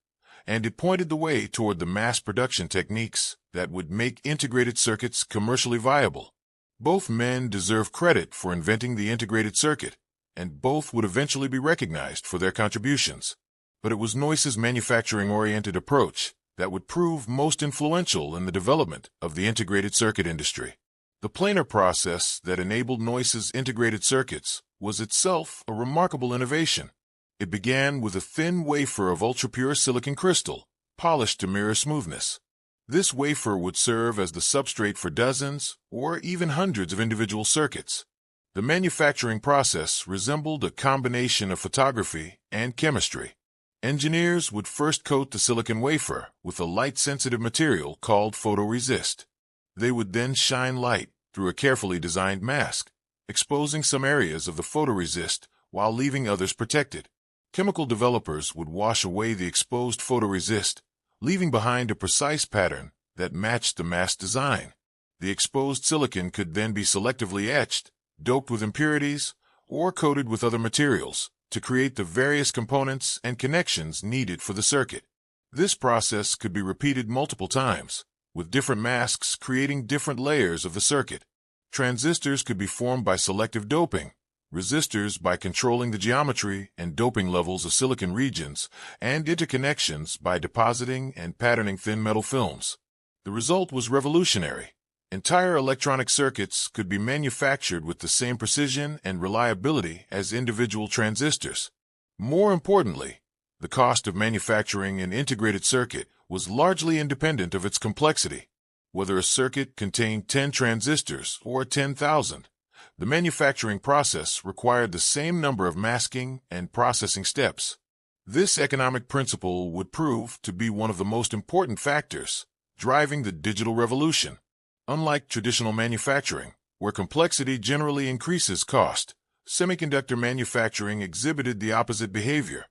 and it pointed the way toward the mass production techniques that would make integrated circuits commercially viable. Both men deserve credit for inventing the integrated circuit, and both would eventually be recognized for their contributions. But it was Noyce's manufacturing-oriented approach that would prove most influential in the development of the integrated circuit industry. The planar process that enabled Noyce's integrated circuits was itself a remarkable innovation. It began with a thin wafer of ultrapure silicon crystal, polished to mirror smoothness. This wafer would serve as the substrate for dozens or even hundreds of individual circuits. The manufacturing process resembled a combination of photography and chemistry. Engineers would first coat the silicon wafer with a light-sensitive material called photoresist. They would then shine light through a carefully designed mask, exposing some areas of the photoresist while leaving others protected. Chemical developers would wash away the exposed photoresist, leaving behind a precise pattern that matched the mask design. The exposed silicon could then be selectively etched, doped with impurities, or coated with other materials to create the various components and connections needed for the circuit. This process could be repeated multiple times, with different masks creating different layers of the circuit. Transistors could be formed by selective doping, resistors by controlling the geometry and doping levels of silicon regions, and interconnections by depositing and patterning thin metal films. The result was revolutionary. Entire electronic circuits could be manufactured with the same precision and reliability as individual transistors. More importantly, the cost of manufacturing an integrated circuit was largely independent of its complexity. Whether a circuit contained 10 transistors or 10,000, the manufacturing process required the same number of masking and processing steps. This economic principle would prove to be one of the most important factors driving the digital revolution. Unlike traditional manufacturing, where complexity generally increases cost, semiconductor manufacturing exhibited the opposite behavior.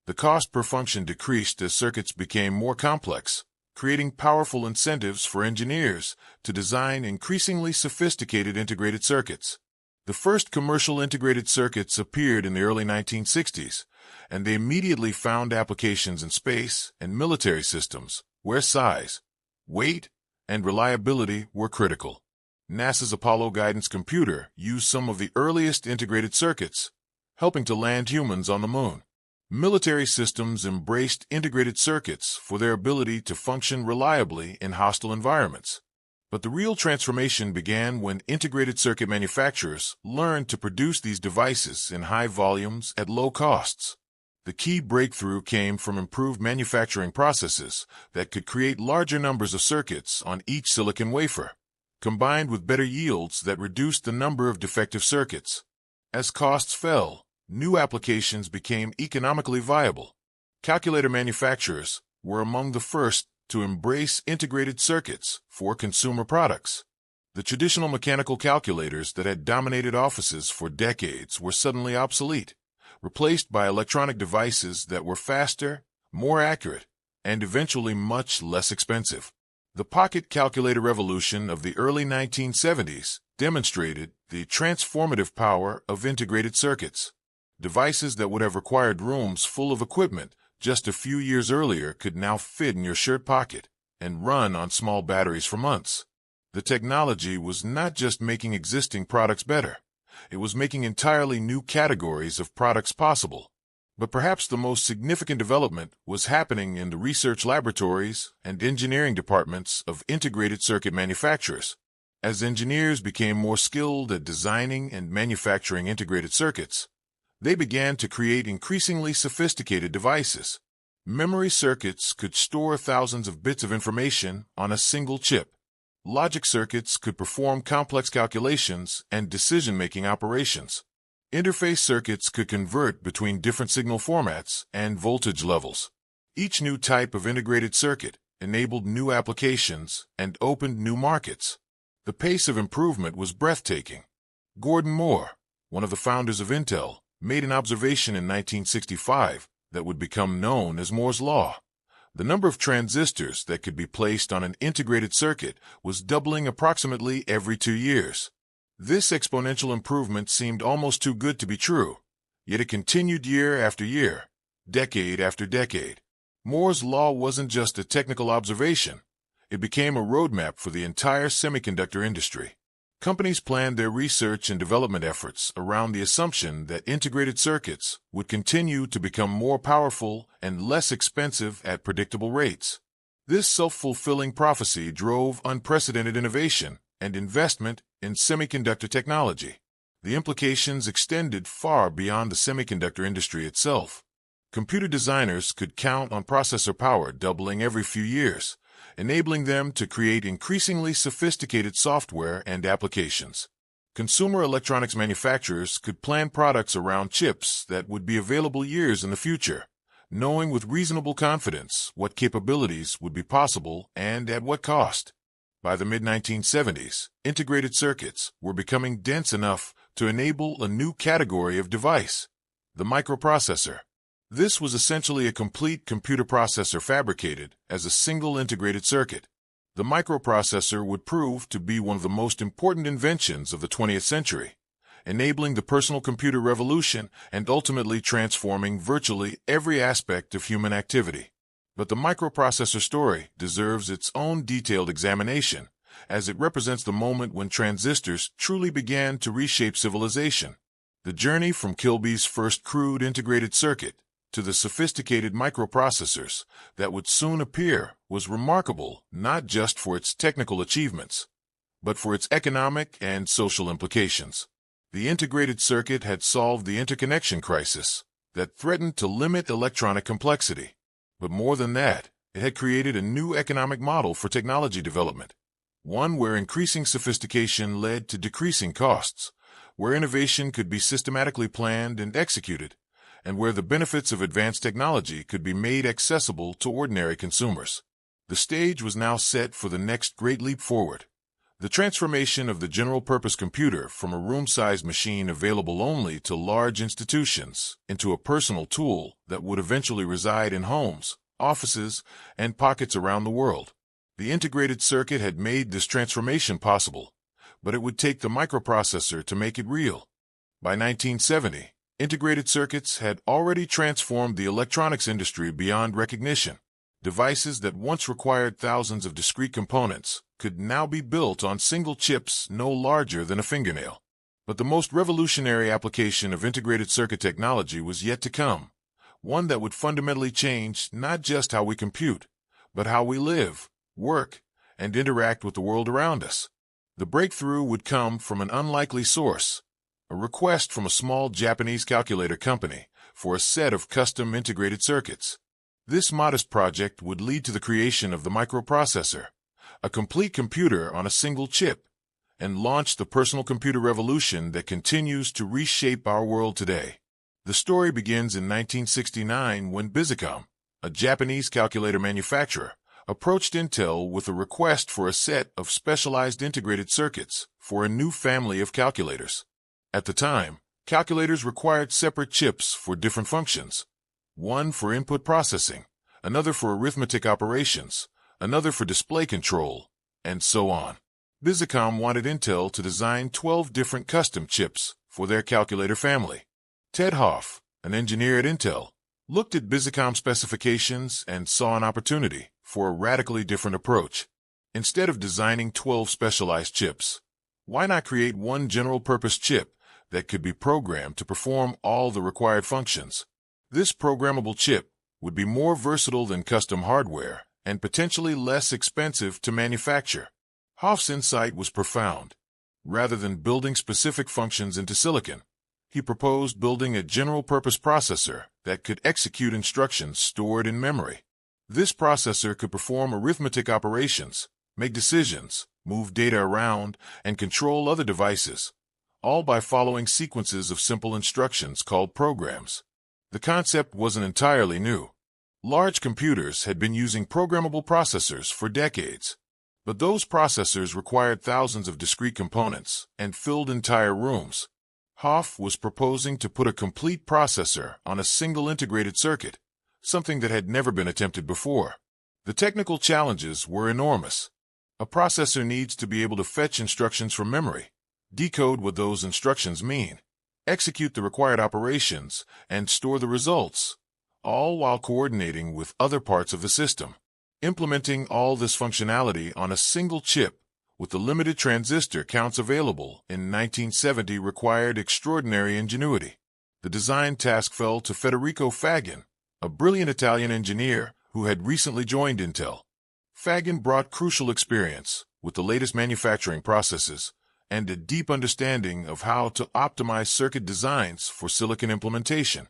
The cost per function decreased as circuits became more complex, creating powerful incentives for engineers to design increasingly sophisticated integrated circuits. The first commercial integrated circuits appeared in the early 1960s, and they immediately found applications in space and military systems, where size, weight, and reliability were critical. NASA's Apollo guidance computer used some of the earliest integrated circuits, helping to land humans on the moon. Military systems embraced integrated circuits for their ability to function reliably in hostile environments. But the real transformation began when integrated circuit manufacturers learned to produce these devices in high volumes at low costs. The key breakthrough came from improved manufacturing processes that could create larger numbers of circuits on each silicon wafer, combined with better yields that reduced the number of defective circuits. As costs fell, new applications became economically viable. Calculator manufacturers were among the first to embrace integrated circuits for consumer products. The traditional mechanical calculators that had dominated offices for decades were suddenly obsolete, replaced by electronic devices that were faster, more accurate, and eventually much less expensive. The pocket calculator revolution of the early 1970s demonstrated the transformative power of integrated circuits. Devices that would have required rooms full of equipment just a few years earlier could now fit in your shirt pocket and run on small batteries for months. The technology was not just making existing products better. It was making entirely new categories of products possible. But perhaps the most significant development was happening in the research laboratories and engineering departments of integrated circuit manufacturers. As engineers became more skilled at designing and manufacturing integrated circuits, they began to create increasingly sophisticated devices. Memory circuits could store thousands of bits of information on a single chip. Logic circuits could perform complex calculations and decision-making operations. Interface circuits could convert between different signal formats and voltage levels. Each new type of integrated circuit enabled new applications and opened new markets. The pace of improvement was breathtaking. Gordon Moore, one of the founders of Intel, made an observation in 1965 that would become known as Moore's Law. The number of transistors that could be placed on an integrated circuit was doubling approximately every 2 years. This exponential improvement seemed almost too good to be true, yet it continued year after year, decade after decade. Moore's Law wasn't just a technical observation. It became a roadmap for the entire semiconductor industry. Companies planned their research and development efforts around the assumption that integrated circuits would continue to become more powerful and less expensive at predictable rates. This self-fulfilling prophecy drove unprecedented innovation and investment in semiconductor technology. The implications extended far beyond the semiconductor industry itself. Computer designers could count on processor power doubling every few years, enabling them to create increasingly sophisticated software and applications. Consumer electronics manufacturers could plan products around chips that would be available years in the future, knowing with reasonable confidence what capabilities would be possible and at what cost. By the mid-1970s, integrated circuits were becoming dense enough to enable a new category of device, the microprocessor. This was essentially a complete computer processor fabricated as a single integrated circuit. The microprocessor would prove to be one of the most important inventions of the 20th century, enabling the personal computer revolution and ultimately transforming virtually every aspect of human activity. But the microprocessor story deserves its own detailed examination, as it represents the moment when transistors truly began to reshape civilization. The journey from Kilby's first crude integrated circuit to the sophisticated microprocessors that would soon appear was remarkable not just for its technical achievements, but for its economic and social implications. The integrated circuit had solved the interconnection crisis that threatened to limit electronic complexity. But more than that, it had created a new economic model for technology development, one where increasing sophistication led to decreasing costs, where innovation could be systematically planned and executed, and where the benefits of advanced technology could be made accessible to ordinary consumers. The stage was now set for the next great leap forward, the transformation of the general-purpose computer from a room-sized machine available only to large institutions into a personal tool that would eventually reside in homes, offices, and pockets around the world. The integrated circuit had made this transformation possible, but it would take the microprocessor to make it real. By 1970, integrated circuits had already transformed the electronics industry beyond recognition. Devices that once required thousands of discrete components could now be built on single chips no larger than a fingernail. But the most revolutionary application of integrated circuit technology was yet to come, one that would fundamentally change not just how we compute, but how we live, work, and interact with the world around us. The breakthrough would come from an unlikely source, a request from a small Japanese calculator company for a set of custom integrated circuits. This modest project would lead to the creation of the microprocessor, a complete computer on a single chip, and launch the personal computer revolution that continues to reshape our world today. The story begins in 1969 when Bizicom, a Japanese calculator manufacturer, approached Intel with a request for a set of specialized integrated circuits for a new family of calculators. At the time, calculators required separate chips for different functions. One for input processing, another for arithmetic operations, another for display control, and so on. Bizicom wanted Intel to design 12 different custom chips for their calculator family. Ted Hoff, an engineer at Intel, looked at Bizicom's specifications and saw an opportunity for a radically different approach. Instead of designing 12 specialized chips, why not create one general-purpose chip that could be programmed to perform all the required functions? This programmable chip would be more versatile than custom hardware and potentially less expensive to manufacture. Hoff's insight was profound. Rather than building specific functions into silicon, he proposed building a general-purpose processor that could execute instructions stored in memory. This processor could perform arithmetic operations, make decisions, move data around, and control other devices, all by following sequences of simple instructions called programs. The concept wasn't entirely new. Large computers had been using programmable processors for decades, but those processors required thousands of discrete components and filled entire rooms. Hoff was proposing to put a complete processor on a single integrated circuit, something that had never been attempted before. The technical challenges were enormous. A processor needs to be able to fetch instructions from memory, decode what those instructions mean, execute the required operations, and store the results, all while coordinating with other parts of the system. Implementing all this functionality on a single chip with the limited transistor counts available in 1970 required extraordinary ingenuity. The design task fell to Federico Fagin, a brilliant Italian engineer who had recently joined Intel. Fagin brought crucial experience with the latest manufacturing processes and a deep understanding of how to optimize circuit designs for silicon implementation.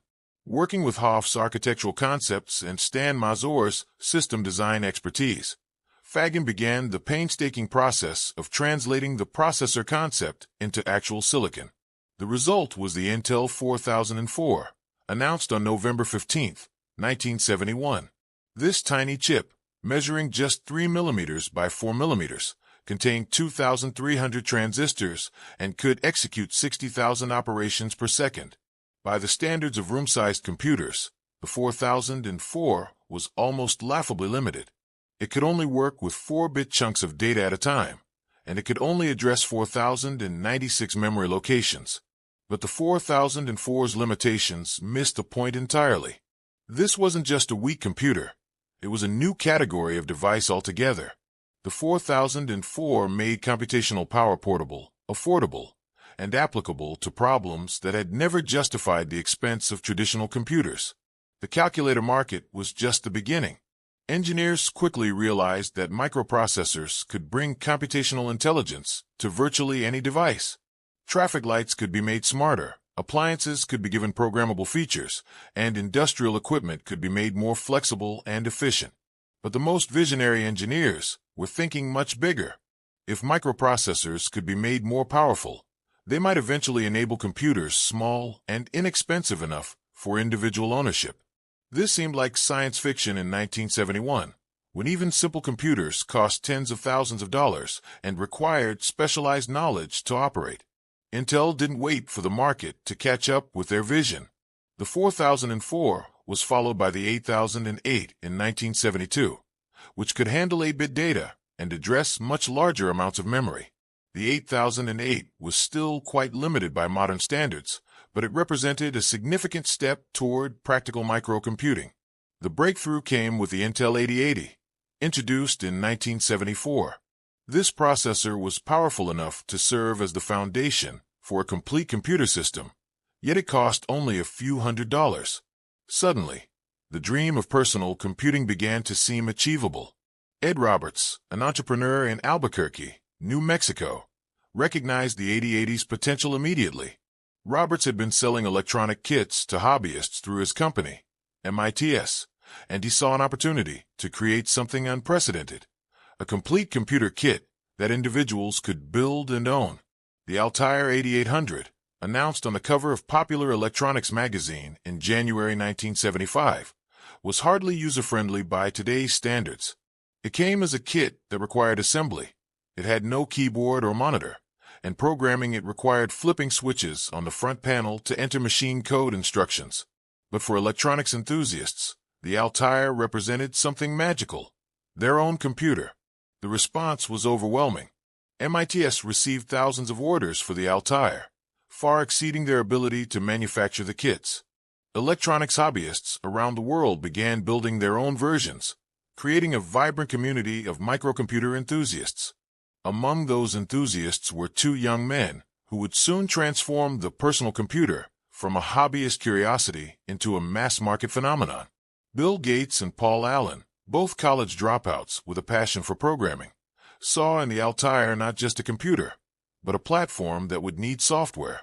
Working with Hoff's architectural concepts and Stan Mazur's system design expertise, Fagin began the painstaking process of translating the processor concept into actual silicon. The result was the Intel 4004, announced on November 15, 1971. This tiny chip, measuring just 3 mm by 4 mm, contained 2,300 transistors and could execute 60,000 operations per second. By the standards of room-sized computers, the 4004 was almost laughably limited. It could only work with 4-bit chunks of data at a time, and it could only address 4,096 memory locations. But the 4004's limitations missed the point entirely. This wasn't just a weak computer. It was a new category of device altogether. The 4004 made computational power portable, affordable, and applicable to problems that had never justified the expense of traditional computers. The calculator market was just the beginning. Engineers quickly realized that microprocessors could bring computational intelligence to virtually any device. Traffic lights could be made smarter, appliances could be given programmable features, and industrial equipment could be made more flexible and efficient. But the most visionary engineers were thinking much bigger. If microprocessors could be made more powerful, they might eventually enable computers small and inexpensive enough for individual ownership. This seemed like science fiction in 1971, when even simple computers cost tens of thousands of dollars and required specialized knowledge to operate. Intel didn't wait for the market to catch up with their vision. The 4004 was followed by the 8008 in 1972, which could handle 8-bit data and address much larger amounts of memory. The 8008 was still quite limited by modern standards, but it represented a significant step toward practical microcomputing. The breakthrough came with the Intel 8080, introduced in 1974. This processor was powerful enough to serve as the foundation for a complete computer system, yet it cost only a few $100s. Suddenly, the dream of personal computing began to seem achievable. Ed Roberts, an entrepreneur in Albuquerque, New Mexico, recognized the 8080's potential immediately. Roberts had been selling electronic kits to hobbyists through his company, MITS, and he saw an opportunity to create something unprecedented, a complete computer kit that individuals could build and own. The Altair 8800, announced on the cover of Popular Electronics magazine in January 1975, was hardly user-friendly by today's standards. It came as a kit that required assembly. It had no keyboard or monitor, and programming it required flipping switches on the front panel to enter machine code instructions. But for electronics enthusiasts, the Altair represented something magical, their own computer. The response was overwhelming. MITS received thousands of orders for the Altair, far exceeding their ability to manufacture the kits. Electronics hobbyists around the world began building their own versions, creating a vibrant community of microcomputer enthusiasts. Among those enthusiasts were two young men who would soon transform the personal computer from a hobbyist curiosity into a mass-market phenomenon. Bill Gates and Paul Allen, both college dropouts with a passion for programming, saw in the Altair not just a computer, but a platform that would need software.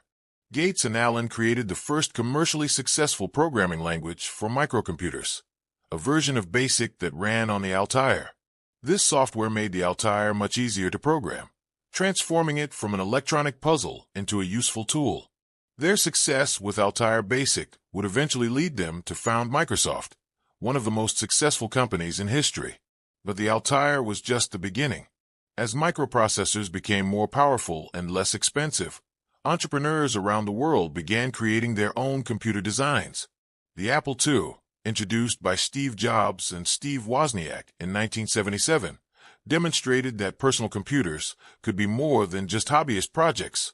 Gates and Allen created the first commercially successful programming language for microcomputers, a version of BASIC that ran on the Altair. This software made the Altair much easier to program, transforming it from an electronic puzzle into a useful tool. Their success with Altair BASIC would eventually lead them to found Microsoft, one of the most successful companies in history. But the Altair was just the beginning. As microprocessors became more powerful and less expensive, entrepreneurs around the world began creating their own computer designs. The Apple II, introduced by Steve Jobs and Steve Wozniak in 1977, demonstrated that personal computers could be more than just hobbyist projects.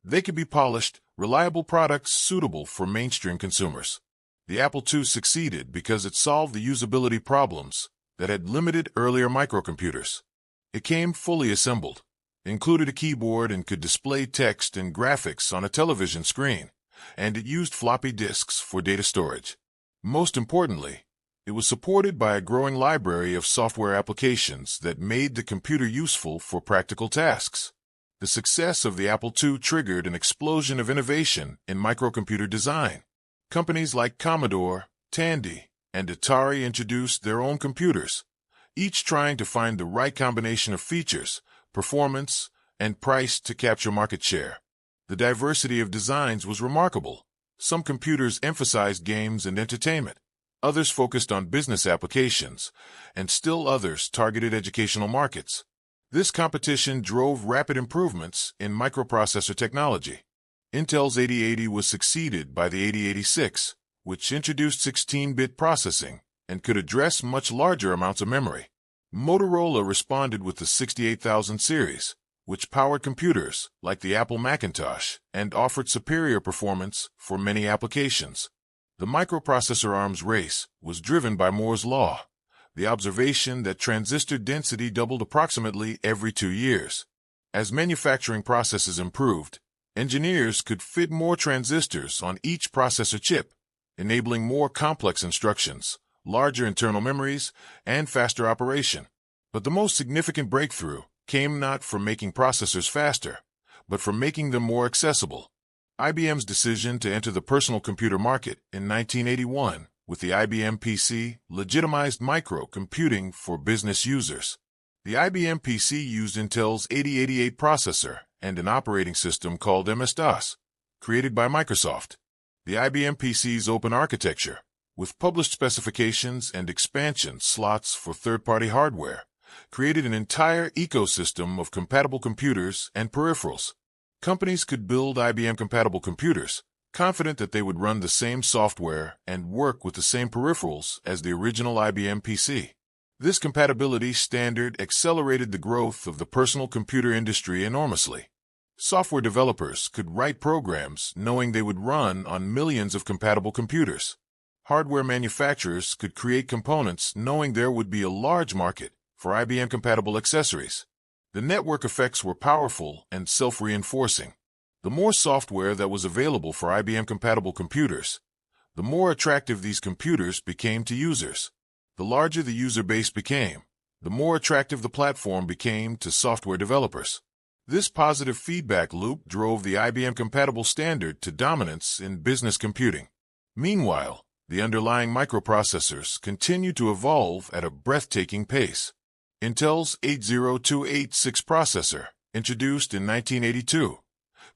They could be polished, reliable products suitable for mainstream consumers. The Apple II succeeded because it solved the usability problems that had limited earlier microcomputers. It came fully assembled, included a keyboard, and could display text and graphics on a television screen, and it used floppy disks for data storage. Most importantly, it was supported by a growing library of software applications that made the computer useful for practical tasks. The success of the Apple II triggered an explosion of innovation in microcomputer design. Companies like Commodore, Tandy, and Atari introduced their own computers, each trying to find the right combination of features, performance, and price to capture market share. The diversity of designs was remarkable. Some computers emphasized games and entertainment, others focused on business applications, and still others targeted educational markets. This competition drove rapid improvements in microprocessor technology. Intel's 8080 was succeeded by the 8086, which introduced 16-bit processing and could address much larger amounts of memory. Motorola responded with the 68000 series, which powered computers like the Apple Macintosh and offered superior performance for many applications. The microprocessor arms race was driven by Moore's law, the observation that transistor density doubled approximately every 2 years. As manufacturing processes improved, engineers could fit more transistors on each processor chip, enabling more complex instructions, larger internal memories, and faster operation. But the most significant breakthrough came not from making processors faster, but from making them more accessible. IBM's decision to enter the personal computer market in 1981 with the IBM PC legitimized micro-computing for business users. The IBM PC used Intel's 8088 processor and an operating system called MS-DOS, created by Microsoft. The IBM PC's open architecture, with published specifications and expansion slots for third-party hardware, created an entire ecosystem of compatible computers and peripherals. Companies could build IBM-compatible computers, confident that they would run the same software and work with the same peripherals as the original IBM PC. This compatibility standard accelerated the growth of the personal computer industry enormously. Software developers could write programs knowing they would run on millions of compatible computers. Hardware manufacturers could create components knowing there would be a large market for IBM-compatible accessories. The network effects were powerful and self-reinforcing. The more software that was available for IBM-compatible computers, the more attractive these computers became to users. The larger the user base became, the more attractive the platform became to software developers. This positive feedback loop drove the IBM-compatible standard to dominance in business computing. Meanwhile, the underlying microprocessors continued to evolve at a breathtaking pace. Intel's 80286 processor, introduced in 1982,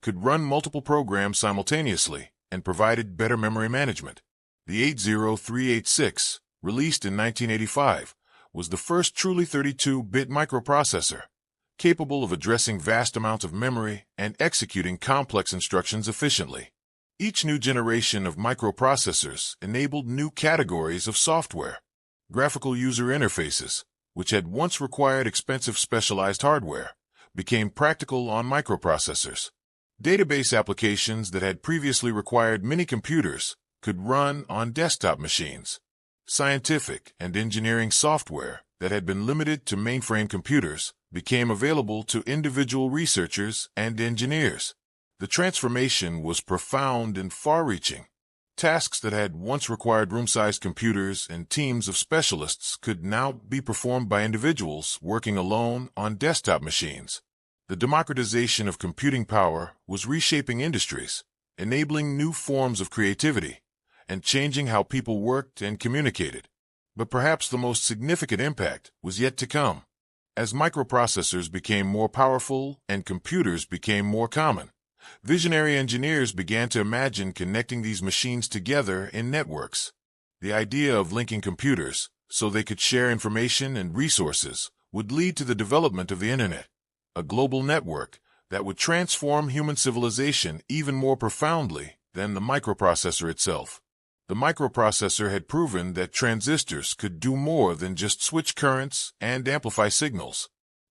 could run multiple programs simultaneously and provided better memory management. The 80386, released in 1985, was the first truly 32-bit microprocessor, capable of addressing vast amounts of memory and executing complex instructions efficiently. Each new generation of microprocessors enabled new categories of software. Graphical user interfaces, which had once required expensive specialized hardware, became practical on microprocessors. Database applications that had previously required mini computers could run on desktop machines. Scientific and engineering software that had been limited to mainframe computers became available to individual researchers and engineers. The transformation was profound and far-reaching. Tasks that had once required room-sized computers and teams of specialists could now be performed by individuals working alone on desktop machines. The democratization of computing power was reshaping industries, enabling new forms of creativity, and changing how people worked and communicated. But perhaps the most significant impact was yet to come. As microprocessors became more powerful and computers became more common, visionary engineers began to imagine connecting these machines together in networks. The idea of linking computers so they could share information and resources would lead to the development of the Internet, a global network that would transform human civilization even more profoundly than the microprocessor itself. The microprocessor had proven that transistors could do more than just switch currents and amplify signals.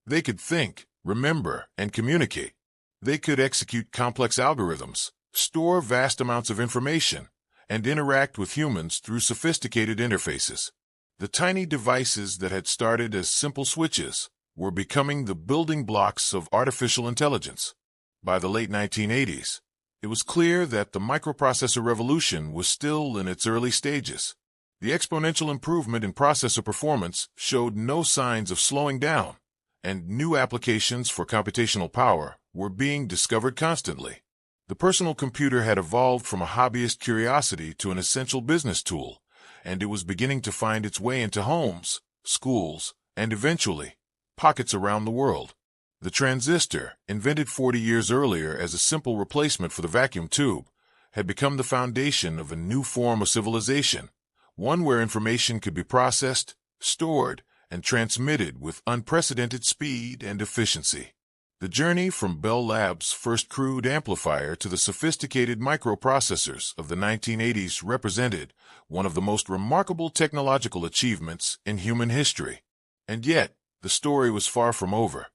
They could think, remember, and communicate. They could execute complex algorithms, store vast amounts of information, and interact with humans through sophisticated interfaces. The tiny devices that had started as simple switches were becoming the building blocks of artificial intelligence. By the late 1980s, it was clear that the microprocessor revolution was still in its early stages. The exponential improvement in processor performance showed no signs of slowing down, and new applications for computational power were being discovered constantly. The personal computer had evolved from a hobbyist curiosity to an essential business tool, and it was beginning to find its way into homes, schools, and eventually, pockets around the world. The transistor, invented 40 years earlier as a simple replacement for the vacuum tube, had become the foundation of a new form of civilization, one where information could be processed, stored, and transmitted with unprecedented speed and efficiency. The journey from Bell Labs' first crude amplifier to the sophisticated microprocessors of the 1980s represented one of the most remarkable technological achievements in human history. And yet, the story was far from over.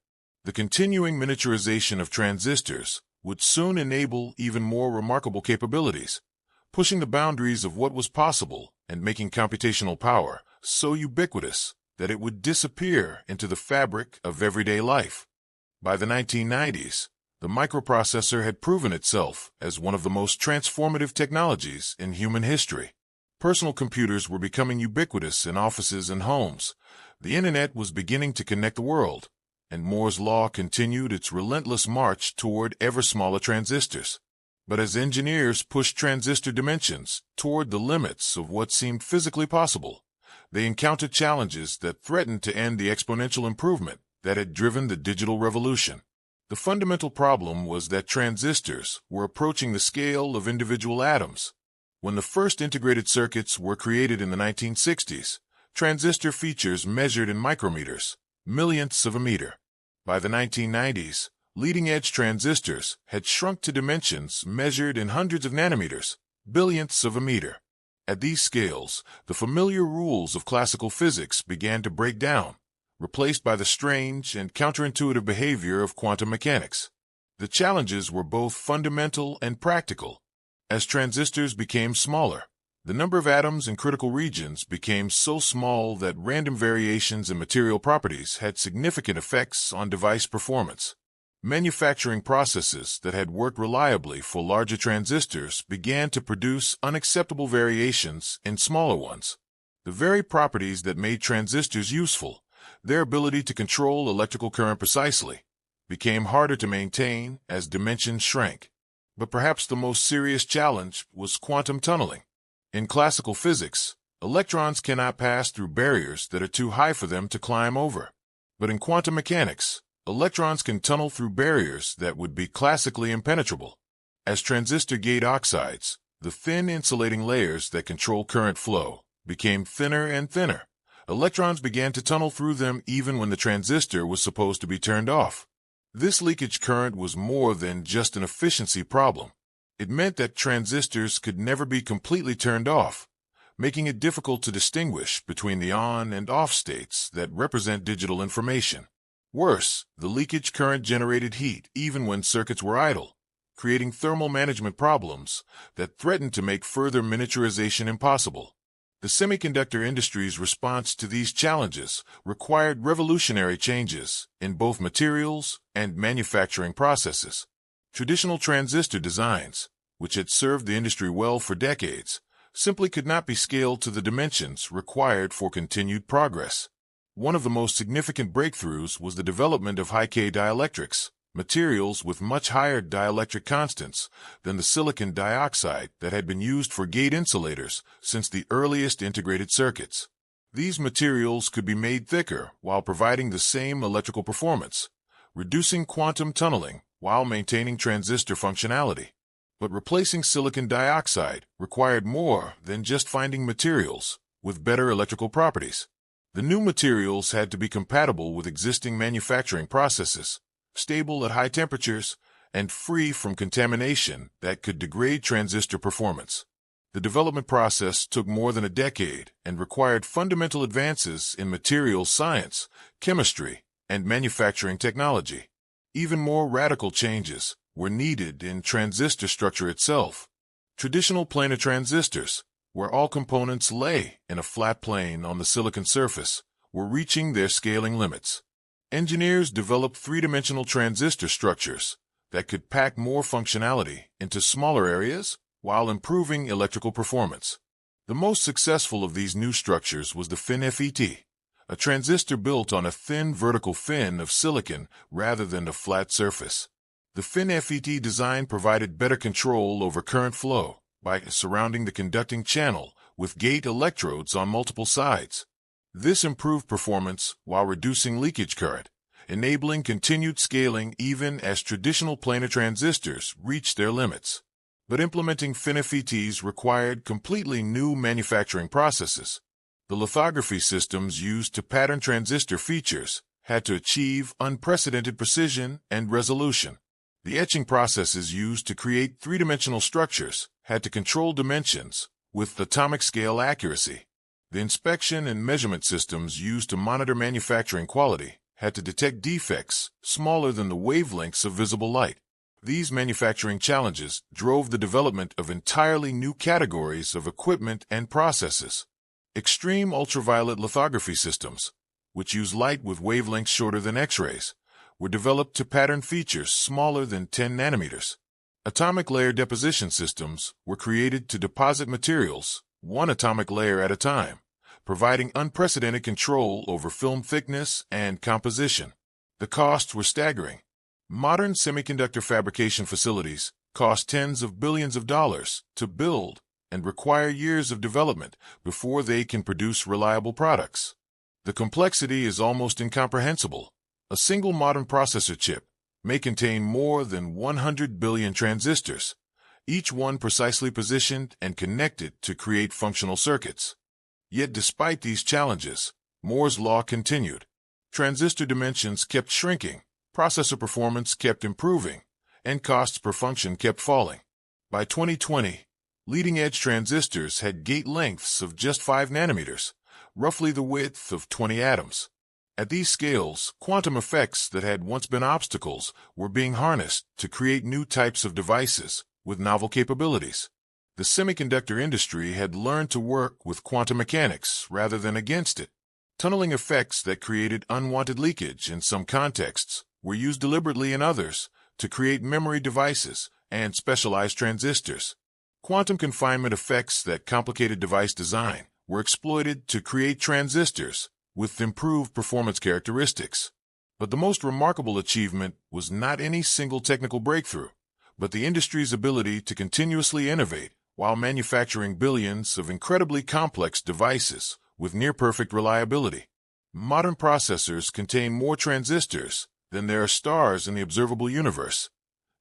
The continuing miniaturization of transistors would soon enable even more remarkable capabilities, pushing the boundaries of what was possible and making computational power so ubiquitous that it would disappear into the fabric of everyday life. By the 1990s, the microprocessor had proven itself as one of the most transformative technologies in human history. Personal computers were becoming ubiquitous in offices and homes. The Internet was beginning to connect the world, and Moore's law continued its relentless march toward ever smaller transistors. But as engineers pushed transistor dimensions toward the limits of what seemed physically possible, they encountered challenges that threatened to end the exponential improvement that had driven the digital revolution. The fundamental problem was that transistors were approaching the scale of individual atoms. When the first integrated circuits were created in the 1960s, transistor features measured in micrometers, millionths of a meter. By the 1990s, leading-edge transistors had shrunk to dimensions measured in hundreds of nanometers, billionths of a meter. At these scales, the familiar rules of classical physics began to break down, replaced by the strange and counterintuitive behavior of quantum mechanics. The challenges were both fundamental and practical. As transistors became smaller, the number of atoms in critical regions became so small that random variations in material properties had significant effects on device performance. Manufacturing processes that had worked reliably for larger transistors began to produce unacceptable variations in smaller ones. The very properties that made transistors useful, their ability to control electrical current precisely, became harder to maintain as dimensions shrank. But perhaps the most serious challenge was quantum tunneling. In classical physics, electrons cannot pass through barriers that are too high for them to climb over. But in quantum mechanics, electrons can tunnel through barriers that would be classically impenetrable. As transistor gate oxides, the thin insulating layers that control current flow, became thinner and thinner. Electrons began to tunnel through them even when the transistor was supposed to be turned off. This leakage current was more than just an efficiency problem. It meant that transistors could never be completely turned off, making it difficult to distinguish between the on and off states that represent digital information. Worse, the leakage current generated heat even when circuits were idle, creating thermal management problems that threatened to make further miniaturization impossible. The semiconductor industry's response to these challenges required revolutionary changes in both materials and manufacturing processes. Traditional transistor designs, which had served the industry well for decades, simply could not be scaled to the dimensions required for continued progress. One of the most significant breakthroughs was the development of high-K dielectrics, materials with much higher dielectric constants than the silicon dioxide that had been used for gate insulators since the earliest integrated circuits. These materials could be made thicker while providing the same electrical performance, reducing quantum tunneling while maintaining transistor functionality. But replacing silicon dioxide required more than just finding materials with better electrical properties. The new materials had to be compatible with existing manufacturing processes, stable at high temperatures, and free from contamination that could degrade transistor performance. The development process took more than a decade and required fundamental advances in materials science, chemistry, and manufacturing technology. Even more radical changes were needed in transistor structure itself. Traditional planar transistors, where all components lay in a flat plane on the silicon surface, were reaching their scaling limits. Engineers developed three-dimensional transistor structures that could pack more functionality into smaller areas while improving electrical performance. The most successful of these new structures was the FinFET, a transistor built on a thin vertical fin of silicon rather than a flat surface. The FinFET design provided better control over current flow by surrounding the conducting channel with gate electrodes on multiple sides. This improved performance while reducing leakage current, enabling continued scaling even as traditional planar transistors reached their limits. But implementing FinFETs required completely new manufacturing processes. The lithography systems used to pattern transistor features had to achieve unprecedented precision and resolution. The etching processes used to create three-dimensional structures had to control dimensions with atomic scale accuracy. The inspection and measurement systems used to monitor manufacturing quality had to detect defects smaller than the wavelengths of visible light. These manufacturing challenges drove the development of entirely new categories of equipment and processes. Extreme ultraviolet lithography systems, which use light with wavelengths shorter than X-rays, were developed to pattern features smaller than 10 nanometers. Atomic layer deposition systems were created to deposit materials one atomic layer at a time, providing unprecedented control over film thickness and composition. The costs were staggering. Modern semiconductor fabrication facilities cost tens of billions of dollars to build and require years of development before they can produce reliable products. The complexity is almost incomprehensible. A single modern processor chip may contain more than 100 billion transistors, each one precisely positioned and connected to create functional circuits. Yet despite these challenges, Moore's law continued. Transistor dimensions kept shrinking, processor performance kept improving, and costs per function kept falling. By 2020, leading-edge transistors had gate lengths of just 5 nanometers, roughly the width of 20 atoms. At these scales, quantum effects that had once been obstacles were being harnessed to create new types of devices with novel capabilities. The semiconductor industry had learned to work with quantum mechanics rather than against it. Tunneling effects that created unwanted leakage in some contexts were used deliberately in others to create memory devices and specialized transistors. Quantum confinement effects that complicated device design were exploited to create transistors with improved performance characteristics. But the most remarkable achievement was not any single technical breakthrough, but the industry's ability to continuously innovate while manufacturing billions of incredibly complex devices with near-perfect reliability. Modern processors contain more transistors than there are stars in the observable universe,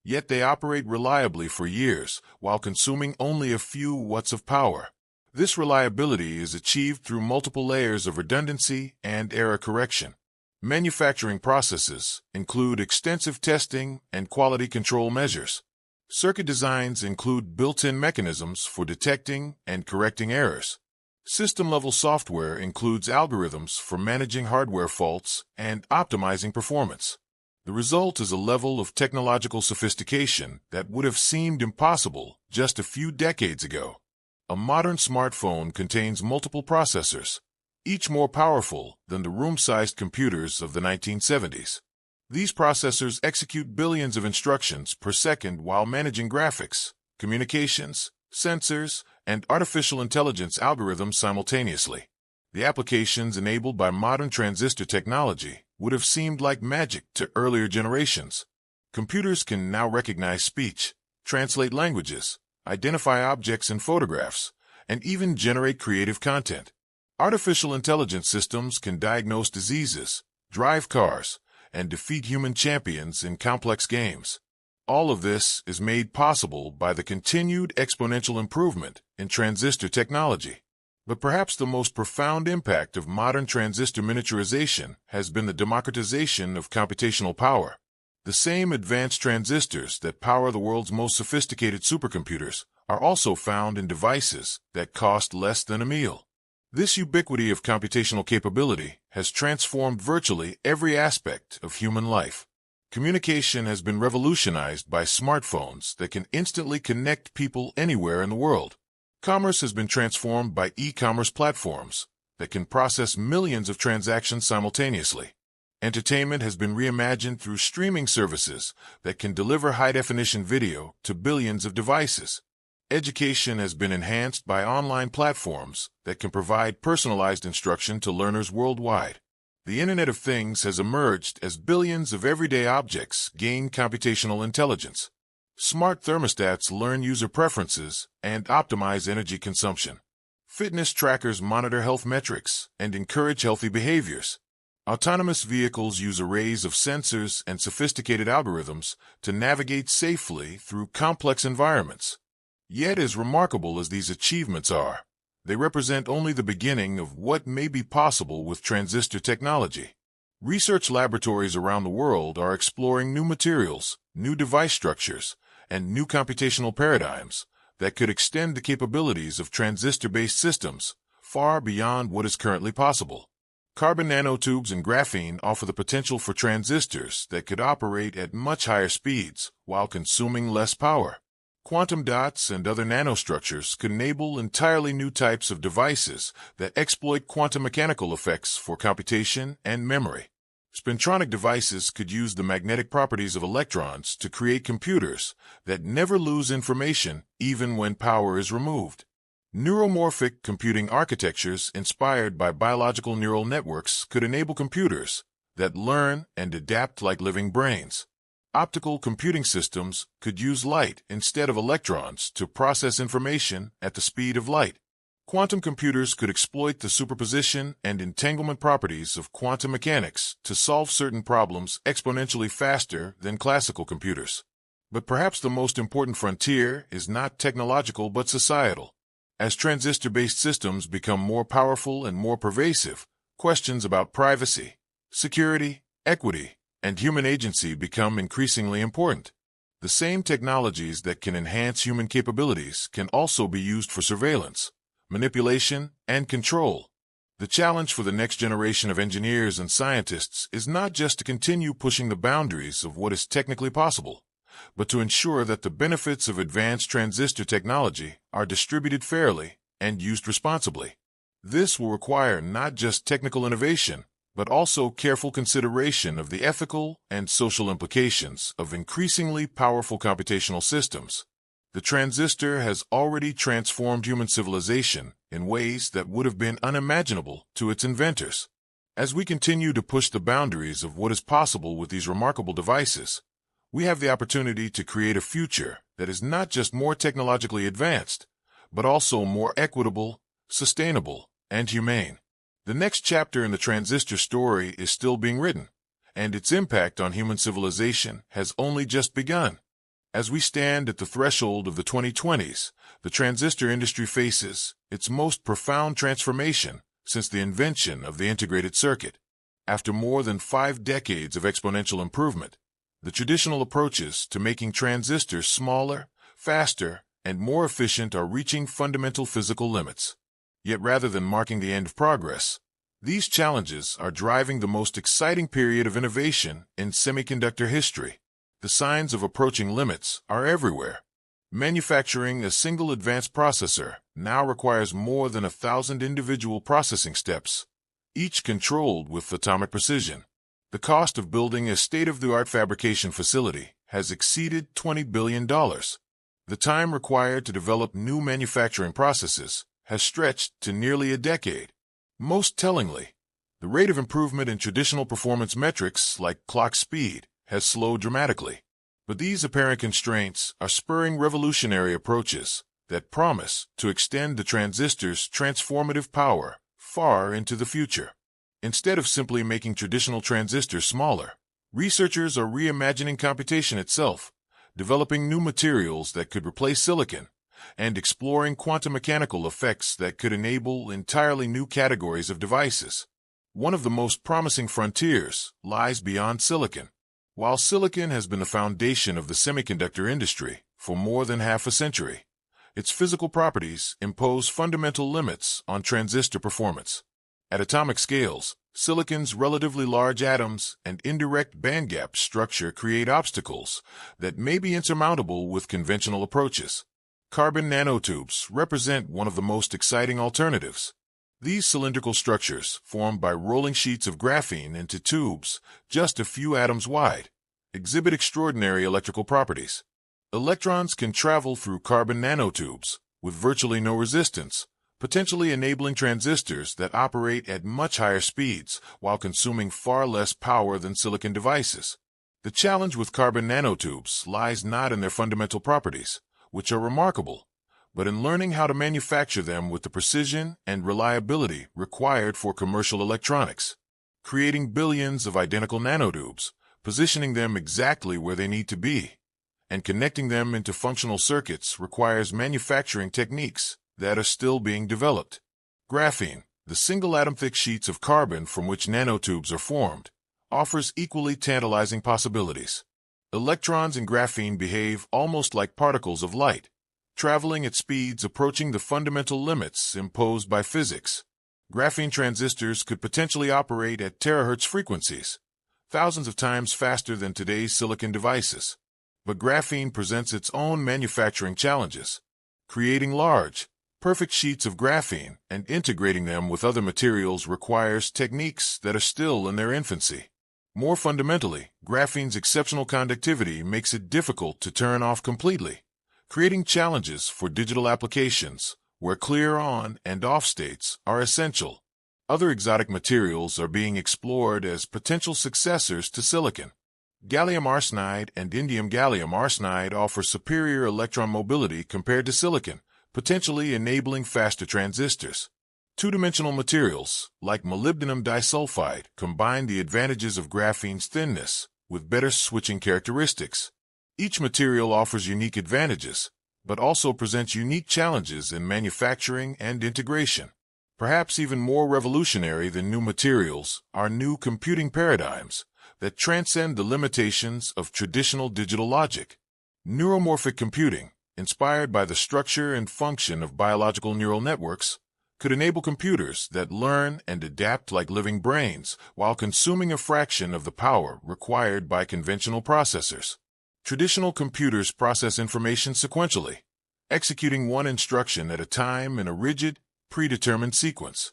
yet they operate reliably for years while consuming only a few watts of power. This reliability is achieved through multiple layers of redundancy and error correction. Manufacturing processes include extensive testing and quality control measures. Circuit designs include built-in mechanisms for detecting and correcting errors. System-level software includes algorithms for managing hardware faults and optimizing performance. The result is a level of technological sophistication that would have seemed impossible just a few decades ago. A modern smartphone contains multiple processors, each more powerful than the room-sized computers of the 1970s. These processors execute billions of instructions per second while managing graphics, communications, sensors, and artificial intelligence algorithms simultaneously. The applications enabled by modern transistor technology would have seemed like magic to earlier generations. Computers can now recognize speech, translate languages, identify objects in photographs, and even generate creative content. Artificial intelligence systems can diagnose diseases, drive cars, and defeat human champions in complex games. All of this is made possible by the continued exponential improvement in transistor technology. But perhaps the most profound impact of modern transistor miniaturization has been the democratization of computational power. The same advanced transistors that power the world's most sophisticated supercomputers are also found in devices that cost less than a meal. This ubiquity of computational capability has transformed virtually every aspect of human life. Communication has been revolutionized by smartphones that can instantly connect people anywhere in the world. Commerce has been transformed by e-commerce platforms that can process millions of transactions simultaneously. Entertainment has been reimagined through streaming services that can deliver high-definition video to billions of devices. Education has been enhanced by online platforms that can provide personalized instruction to learners worldwide. The Internet of Things has emerged as billions of everyday objects gain computational intelligence. Smart thermostats learn user preferences and optimize energy consumption. Fitness trackers monitor health metrics and encourage healthy behaviors. Autonomous vehicles use arrays of sensors and sophisticated algorithms to navigate safely through complex environments. Yet, as remarkable as these achievements are, they represent only the beginning of what may be possible with transistor technology. Research laboratories around the world are exploring new materials, new device structures, and new computational paradigms that could extend the capabilities of transistor-based systems far beyond what is currently possible. Carbon nanotubes and graphene offer the potential for transistors that could operate at much higher speeds while consuming less power. Quantum dots and other nanostructures could enable entirely new types of devices that exploit quantum mechanical effects for computation and memory. Spintronic devices could use the magnetic properties of electrons to create computers that never lose information even when power is removed. Neuromorphic computing architectures inspired by biological neural networks could enable computers that learn and adapt like living brains. Optical computing systems could use light instead of electrons to process information at the speed of light. Quantum computers could exploit the superposition and entanglement properties of quantum mechanics to solve certain problems exponentially faster than classical computers. But perhaps the most important frontier is not technological but societal. As transistor-based systems become more powerful and more pervasive, questions about privacy, security, equity, and human agency become increasingly important. The same technologies that can enhance human capabilities can also be used for surveillance, manipulation, and control. The challenge for the next generation of engineers and scientists is not just to continue pushing the boundaries of what is technically possible, but to ensure that the benefits of advanced transistor technology are distributed fairly and used responsibly. This will require not just technical innovation, but also careful consideration of the ethical and social implications of increasingly powerful computational systems. The transistor has already transformed human civilization in ways that would have been unimaginable to its inventors. As we continue to push the boundaries of what is possible with these remarkable devices, we have the opportunity to create a future that is not just more technologically advanced, but also more equitable, sustainable, and humane. The next chapter in the transistor story is still being written, and its impact on human civilization has only just begun. As we stand at the threshold of the 2020s, the transistor industry faces its most profound transformation since the invention of the integrated circuit. After more than 5 decades of exponential improvement, the traditional approaches to making transistors smaller, faster, and more efficient are reaching fundamental physical limits. Yet rather than marking the end of progress, these challenges are driving the most exciting period of innovation in semiconductor history. The signs of approaching limits are everywhere. Manufacturing a single advanced processor now requires more than 1,000 individual processing steps, each controlled with atomic precision. The cost of building a state-of-the-art fabrication facility has exceeded $20 billion. The time required to develop new manufacturing processes has stretched to nearly a decade. Most tellingly, the rate of improvement in traditional performance metrics like clock speed has slowed dramatically. But these apparent constraints are spurring revolutionary approaches that promise to extend the transistor's transformative power far into the future. Instead of simply making traditional transistors smaller, researchers are reimagining computation itself, developing new materials that could replace silicon, and exploring quantum mechanical effects that could enable entirely new categories of devices. One of the most promising frontiers lies beyond silicon. While silicon has been the foundation of the semiconductor industry for more than half a century, its physical properties impose fundamental limits on transistor performance. At atomic scales, silicon's relatively large atoms and indirect bandgap structure create obstacles that may be insurmountable with conventional approaches. Carbon nanotubes represent one of the most exciting alternatives. These cylindrical structures, formed by rolling sheets of graphene into tubes just a few atoms wide, exhibit extraordinary electrical properties. Electrons can travel through carbon nanotubes with virtually no resistance, potentially enabling transistors that operate at much higher speeds while consuming far less power than silicon devices. The challenge with carbon nanotubes lies not in their fundamental properties, which are remarkable, but in learning how to manufacture them with the precision and reliability required for commercial electronics. Creating billions of identical nanotubes, positioning them exactly where they need to be, and connecting them into functional circuits requires manufacturing techniques that are still being developed. Graphene, the single atom-thick sheets of carbon from which nanotubes are formed, offers equally tantalizing possibilities. Electrons in graphene behave almost like particles of light, traveling at speeds approaching the fundamental limits imposed by physics. Graphene transistors could potentially operate at terahertz frequencies, thousands of times faster than today's silicon devices. But graphene presents its own manufacturing challenges. Creating large, perfect sheets of graphene and integrating them with other materials requires techniques that are still in their infancy. More fundamentally, graphene's exceptional conductivity makes it difficult to turn off completely, creating challenges for digital applications where clear on and off states are essential. Other exotic materials are being explored as potential successors to silicon. Gallium arsenide and indium gallium arsenide offer superior electron mobility compared to silicon, potentially enabling faster transistors. Two-dimensional materials, like molybdenum disulfide, combine the advantages of graphene's thinness with better switching characteristics. Each material offers unique advantages, but also presents unique challenges in manufacturing and integration. Perhaps even more revolutionary than new materials are new computing paradigms that transcend the limitations of traditional digital logic. Neuromorphic computing, inspired by the structure and function of biological neural networks, could enable computers that learn and adapt like living brains while consuming a fraction of the power required by conventional processors. Traditional computers process information sequentially, executing one instruction at a time in a rigid, predetermined sequence.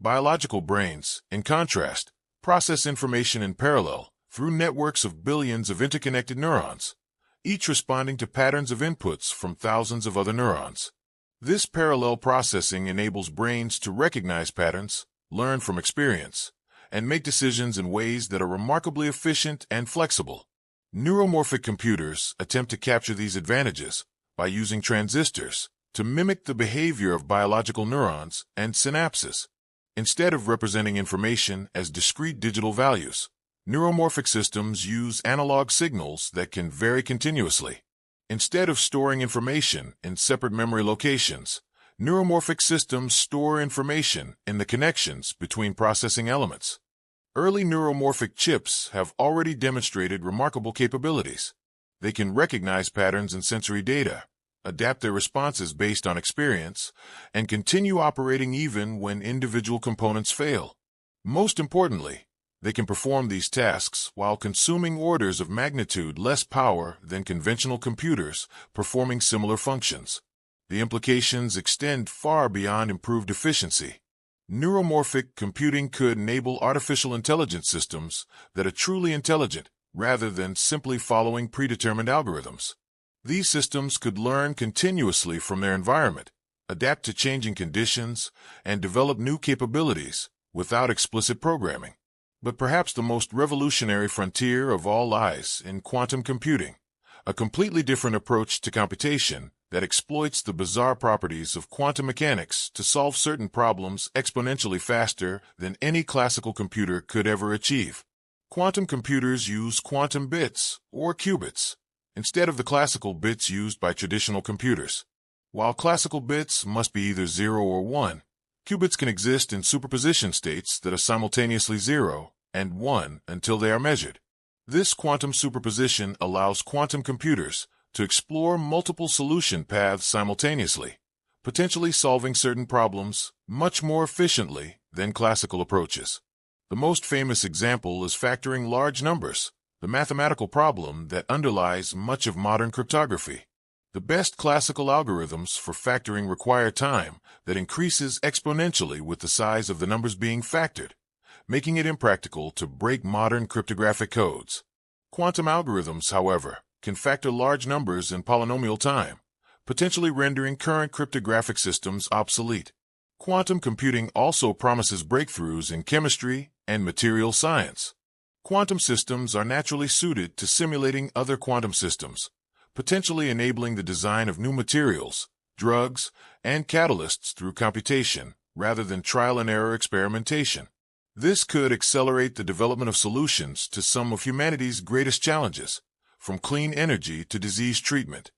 Biological brains, in contrast, process information in parallel through networks of billions of interconnected neurons, each responding to patterns of inputs from thousands of other neurons. This parallel processing enables brains to recognize patterns, learn from experience, and make decisions in ways that are remarkably efficient and flexible. Neuromorphic computers attempt to capture these advantages by using transistors to mimic the behavior of biological neurons and synapses. Instead of representing information as discrete digital values, neuromorphic systems use analog signals that can vary continuously. Instead of storing information in separate memory locations, neuromorphic systems store information in the connections between processing elements. Early neuromorphic chips have already demonstrated remarkable capabilities. They can recognize patterns in sensory data, adapt their responses based on experience, and continue operating even when individual components fail. Most importantly, they can perform these tasks while consuming orders of magnitude less power than conventional computers performing similar functions. The implications extend far beyond improved efficiency. Neuromorphic computing could enable artificial intelligence systems that are truly intelligent rather than simply following predetermined algorithms. These systems could learn continuously from their environment, adapt to changing conditions, and develop new capabilities without explicit programming. But perhaps the most revolutionary frontier of all lies in quantum computing, a completely different approach to computation that exploits the bizarre properties of quantum mechanics to solve certain problems exponentially faster than any classical computer could ever achieve. Quantum computers use quantum bits, or qubits, instead of the classical bits used by traditional computers. While classical bits must be either 0 or 1, qubits can exist in superposition states that are simultaneously 0 and 1 until they are measured. This quantum superposition allows quantum computers to explore multiple solution paths simultaneously, potentially solving certain problems much more efficiently than classical approaches. The most famous example is factoring large numbers, the mathematical problem that underlies much of modern cryptography. The best classical algorithms for factoring require time that increases exponentially with the size of the numbers being factored, making it impractical to break modern cryptographic codes. Quantum algorithms, however, can factor large numbers in polynomial time, potentially rendering current cryptographic systems obsolete. Quantum computing also promises breakthroughs in chemistry and material science. Quantum systems are naturally suited to simulating other quantum systems, potentially enabling the design of new materials, drugs, and catalysts through computation rather than trial-and-error experimentation. This could accelerate the development of solutions to some of humanity's greatest challenges, from clean energy to disease treatment.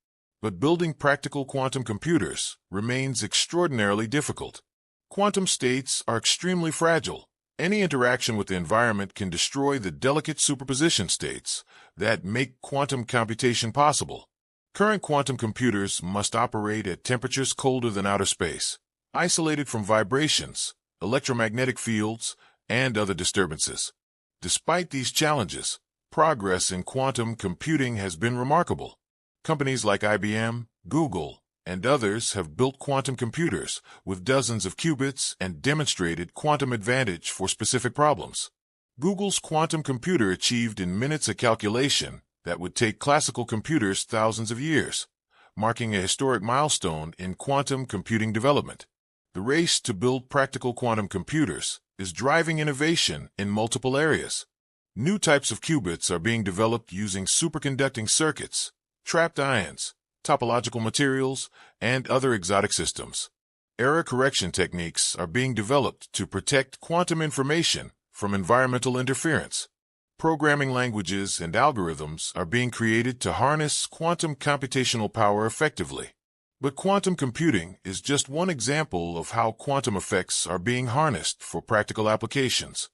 But building practical quantum computers remains extraordinarily difficult. Quantum states are extremely fragile. Any interaction with the environment can destroy the delicate superposition states that make quantum computation possible. Current quantum computers must operate at temperatures colder than outer space, isolated from vibrations, electromagnetic fields, and other disturbances. Despite these challenges, progress in quantum computing has been remarkable. Companies like IBM, Google, and others have built quantum computers with dozens of qubits and demonstrated quantum advantage for specific problems. Google's quantum computer achieved in minutes a calculation that would take classical computers thousands of years, marking a historic milestone in quantum computing development. The race to build practical quantum computers is driving innovation in multiple areas. New types of qubits are being developed using superconducting circuits, trapped ions, topological materials, and other exotic systems. Error correction techniques are being developed to protect quantum information from environmental interference. Programming languages and algorithms are being created to harness quantum computational power effectively. But quantum computing is just one example of how quantum effects are being harnessed for practical applications.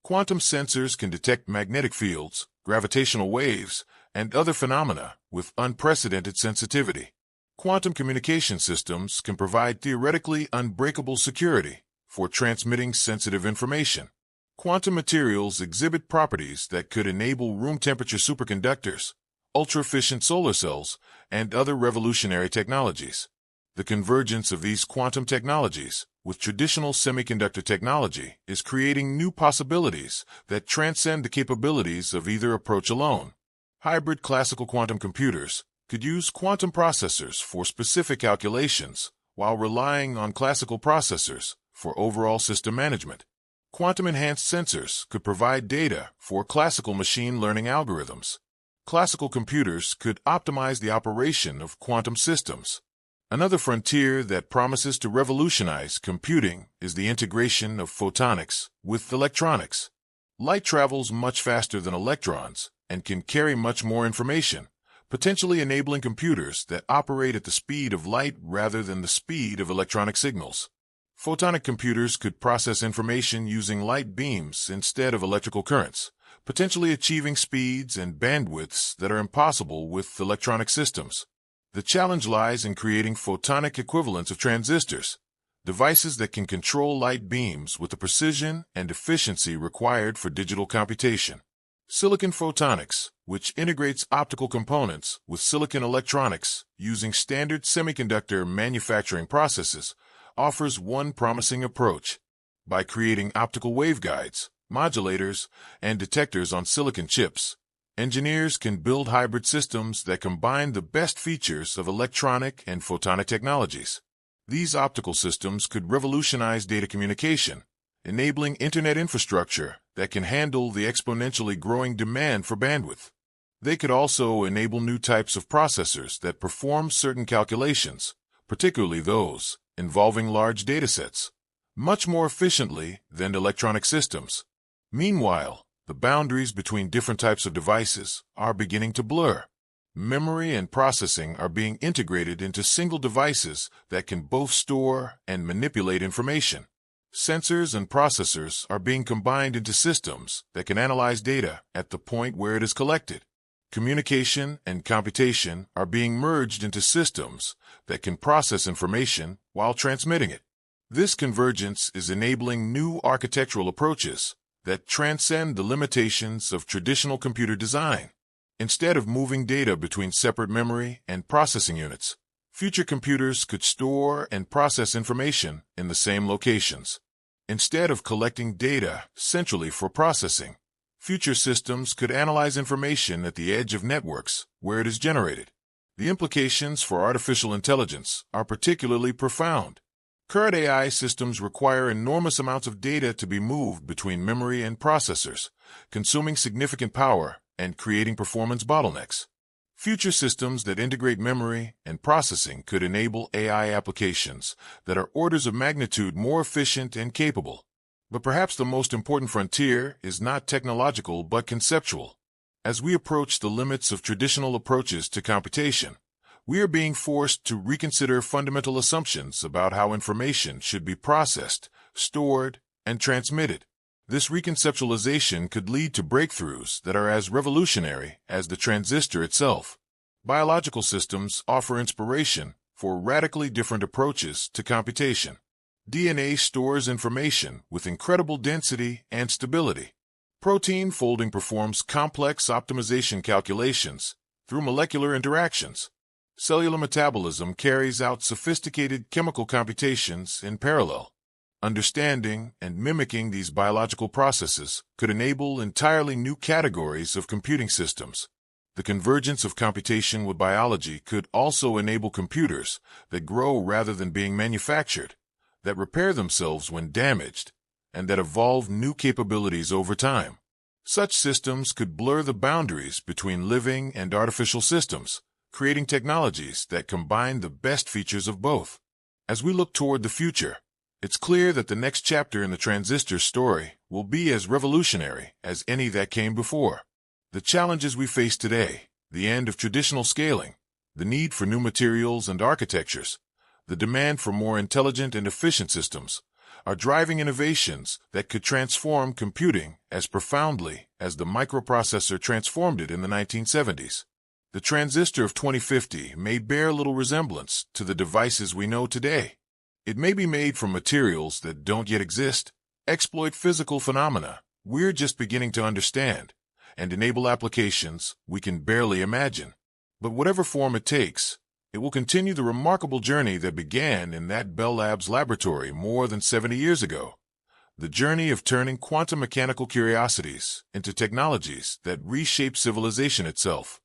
Quantum sensors can detect magnetic fields, gravitational waves, and other phenomena with unprecedented sensitivity. Quantum communication systems can provide theoretically unbreakable security for transmitting sensitive information. Quantum materials exhibit properties that could enable room temperature superconductors, ultra-efficient solar cells, and other revolutionary technologies. The convergence of these quantum technologies with traditional semiconductor technology is creating new possibilities that transcend the capabilities of either approach alone. Hybrid classical quantum computers could use quantum processors for specific calculations while relying on classical processors for overall system management. Quantum-enhanced sensors could provide data for classical machine learning algorithms. Classical computers could optimize the operation of quantum systems. Another frontier that promises to revolutionize computing is the integration of photonics with electronics. Light travels much faster than electrons and can carry much more information, potentially enabling computers that operate at the speed of light rather than the speed of electronic signals. Photonic computers could process information using light beams instead of electrical currents, potentially achieving speeds and bandwidths that are impossible with electronic systems. The challenge lies in creating photonic equivalents of transistors, devices that can control light beams with the precision and efficiency required for digital computation. Silicon photonics, which integrates optical components with silicon electronics using standard semiconductor manufacturing processes, offers one promising approach. by creating optical waveguides, modulators, and detectors on silicon chips. Engineers can build hybrid systems that combine the best features of electronic and photonic technologies. These optical systems could revolutionize data communication, enabling internet infrastructure that can handle the exponentially growing demand for bandwidth. They could also enable new types of processors that perform certain calculations, particularly those involving large datasets, much more efficiently than electronic systems. Meanwhile, the boundaries between different types of devices are beginning to blur. Memory and processing are being integrated into single devices that can both store and manipulate information. Sensors and processors are being combined into systems that can analyze data at the point where it is collected. Communication and computation are being merged into systems that can process information while transmitting it. This convergence is enabling new architectural approaches that transcend the limitations of traditional computer design. Instead of moving data between separate memory and processing units, future computers could store and process information in the same locations. Instead of collecting data centrally for processing, future systems could analyze information at the edge of networks where it is generated. The implications for artificial intelligence are particularly profound. Current AI systems require enormous amounts of data to be moved between memory and processors, consuming significant power and creating performance bottlenecks. Future systems that integrate memory and processing could enable AI applications that are orders of magnitude more efficient and capable. But perhaps the most important frontier is not technological but conceptual. As we approach the limits of traditional approaches to computation, we are being forced to reconsider fundamental assumptions about how information should be processed, stored, and transmitted. This reconceptualization could lead to breakthroughs that are as revolutionary as the transistor itself. Biological systems offer inspiration for radically different approaches to computation. DNA stores information with incredible density and stability. Protein folding performs complex optimization calculations through molecular interactions. Cellular metabolism carries out sophisticated chemical computations in parallel. Understanding and mimicking these biological processes could enable entirely new categories of computing systems. The convergence of computation with biology could also enable computers that grow rather than being manufactured, that repair themselves when damaged, and that evolve new capabilities over time. Such systems could blur the boundaries between living and artificial systems, creating technologies that combine the best features of both. As we look toward the future, it's clear that the next chapter in the transistor story will be as revolutionary as any that came before. The challenges we face today, the end of traditional scaling, the need for new materials and architectures, the demand for more intelligent and efficient systems, are driving innovations that could transform computing as profoundly as the microprocessor transformed it in the 1970s. The transistor of 2050 may bear little resemblance to the devices we know today. It may be made from materials that don't yet exist, exploit physical phenomena we're just beginning to understand, and enable applications we can barely imagine. But whatever form it takes, it will continue the remarkable journey that began in that Bell Labs laboratory more than 70 years ago. The journey of turning quantum mechanical curiosities into technologies that reshape civilization itself.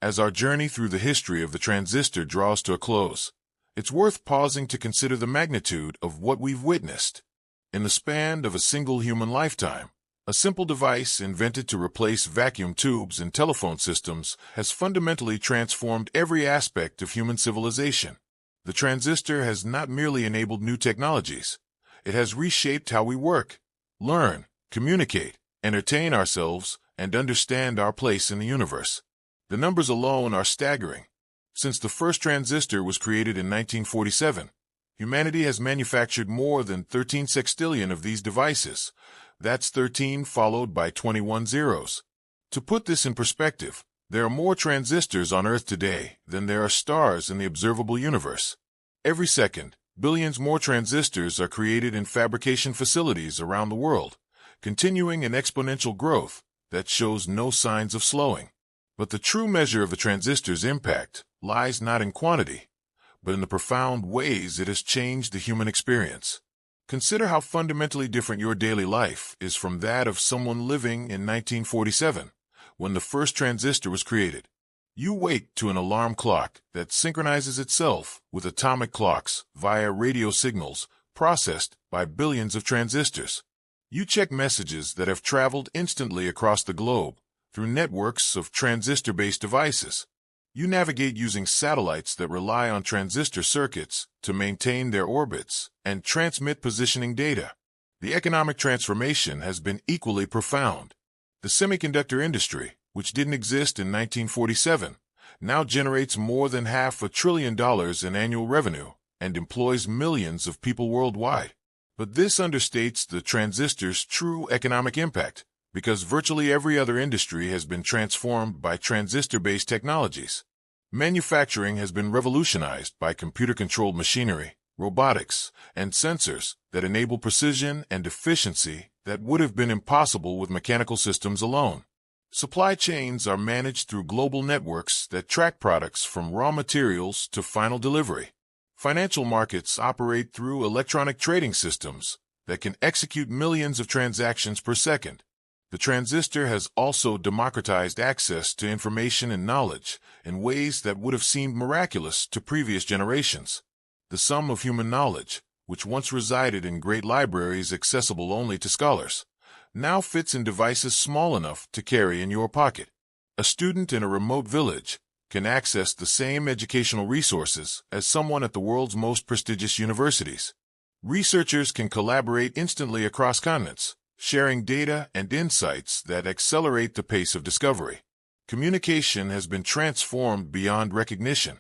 As our journey through the history of the transistor draws to a close, it's worth pausing to consider the magnitude of what we've witnessed. In the span of a single human lifetime, a simple device invented to replace vacuum tubes in telephone systems has fundamentally transformed every aspect of human civilization. The transistor has not merely enabled new technologies, it has reshaped how we work, learn, communicate, entertain ourselves, and understand our place in the universe. The numbers alone are staggering. Since the first transistor was created in 1947, humanity has manufactured more than 13 sextillion of these devices. That's 13 followed by 21 zeros. To put this in perspective, there are more transistors on Earth today than there are stars in the observable universe. Every second, billions more transistors are created in fabrication facilities around the world, continuing an exponential growth that shows no signs of slowing. But the true measure of a transistor's impact lies not in quantity, but in the profound ways it has changed the human experience. Consider how fundamentally different your daily life is from that of someone living in 1947, when the first transistor was created. You wake to an alarm clock that synchronizes itself with atomic clocks via radio signals processed by billions of transistors. You check messages that have traveled instantly across the globe through networks of transistor-based devices. You navigate using satellites that rely on transistor circuits to maintain their orbits and transmit positioning data. The economic transformation has been equally profound. The semiconductor industry, which didn't exist in 1947, now generates more than $500 billion in annual revenue and employs millions of people worldwide. But this understates the transistor's true economic impact, because virtually every other industry has been transformed by transistor-based technologies. Manufacturing has been revolutionized by computer-controlled machinery, robotics, and sensors that enable precision and efficiency that would have been impossible with mechanical systems alone. Supply chains are managed through global networks that track products from raw materials to final delivery. Financial markets operate through electronic trading systems that can execute millions of transactions per second. The transistor has also democratized access to information and knowledge in ways that would have seemed miraculous to previous generations. The sum of human knowledge, which once resided in great libraries accessible only to scholars, now fits in devices small enough to carry in your pocket. A student in a remote village can access the same educational resources as someone at the world's most prestigious universities. Researchers can collaborate instantly across continents, sharing data and insights that accelerate the pace of discovery. Communication has been transformed beyond recognition.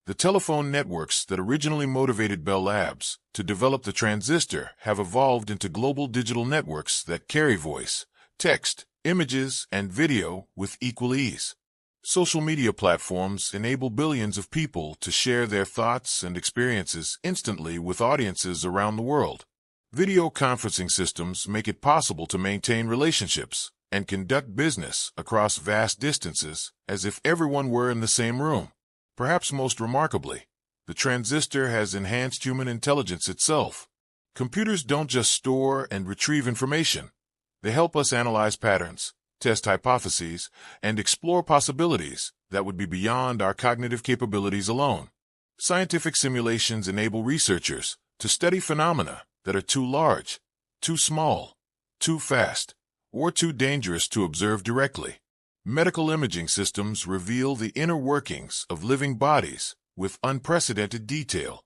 The telephone networks that originally motivated Bell Labs to develop the transistor have evolved into global digital networks that carry voice, text, images, and video with equal ease. Social media platforms enable billions of people to share their thoughts and experiences instantly with audiences around the world. Video conferencing systems make it possible to maintain relationships and conduct business across vast distances as if everyone were in the same room. Perhaps most remarkably, the transistor has enhanced human intelligence itself. Computers don't just store and retrieve information. They help us analyze patterns, test hypotheses, and explore possibilities that would be beyond our cognitive capabilities alone. Scientific simulations enable researchers to study phenomena that are too large, too small, too fast, or too dangerous to observe directly. Medical imaging systems reveal the inner workings of living bodies with unprecedented detail.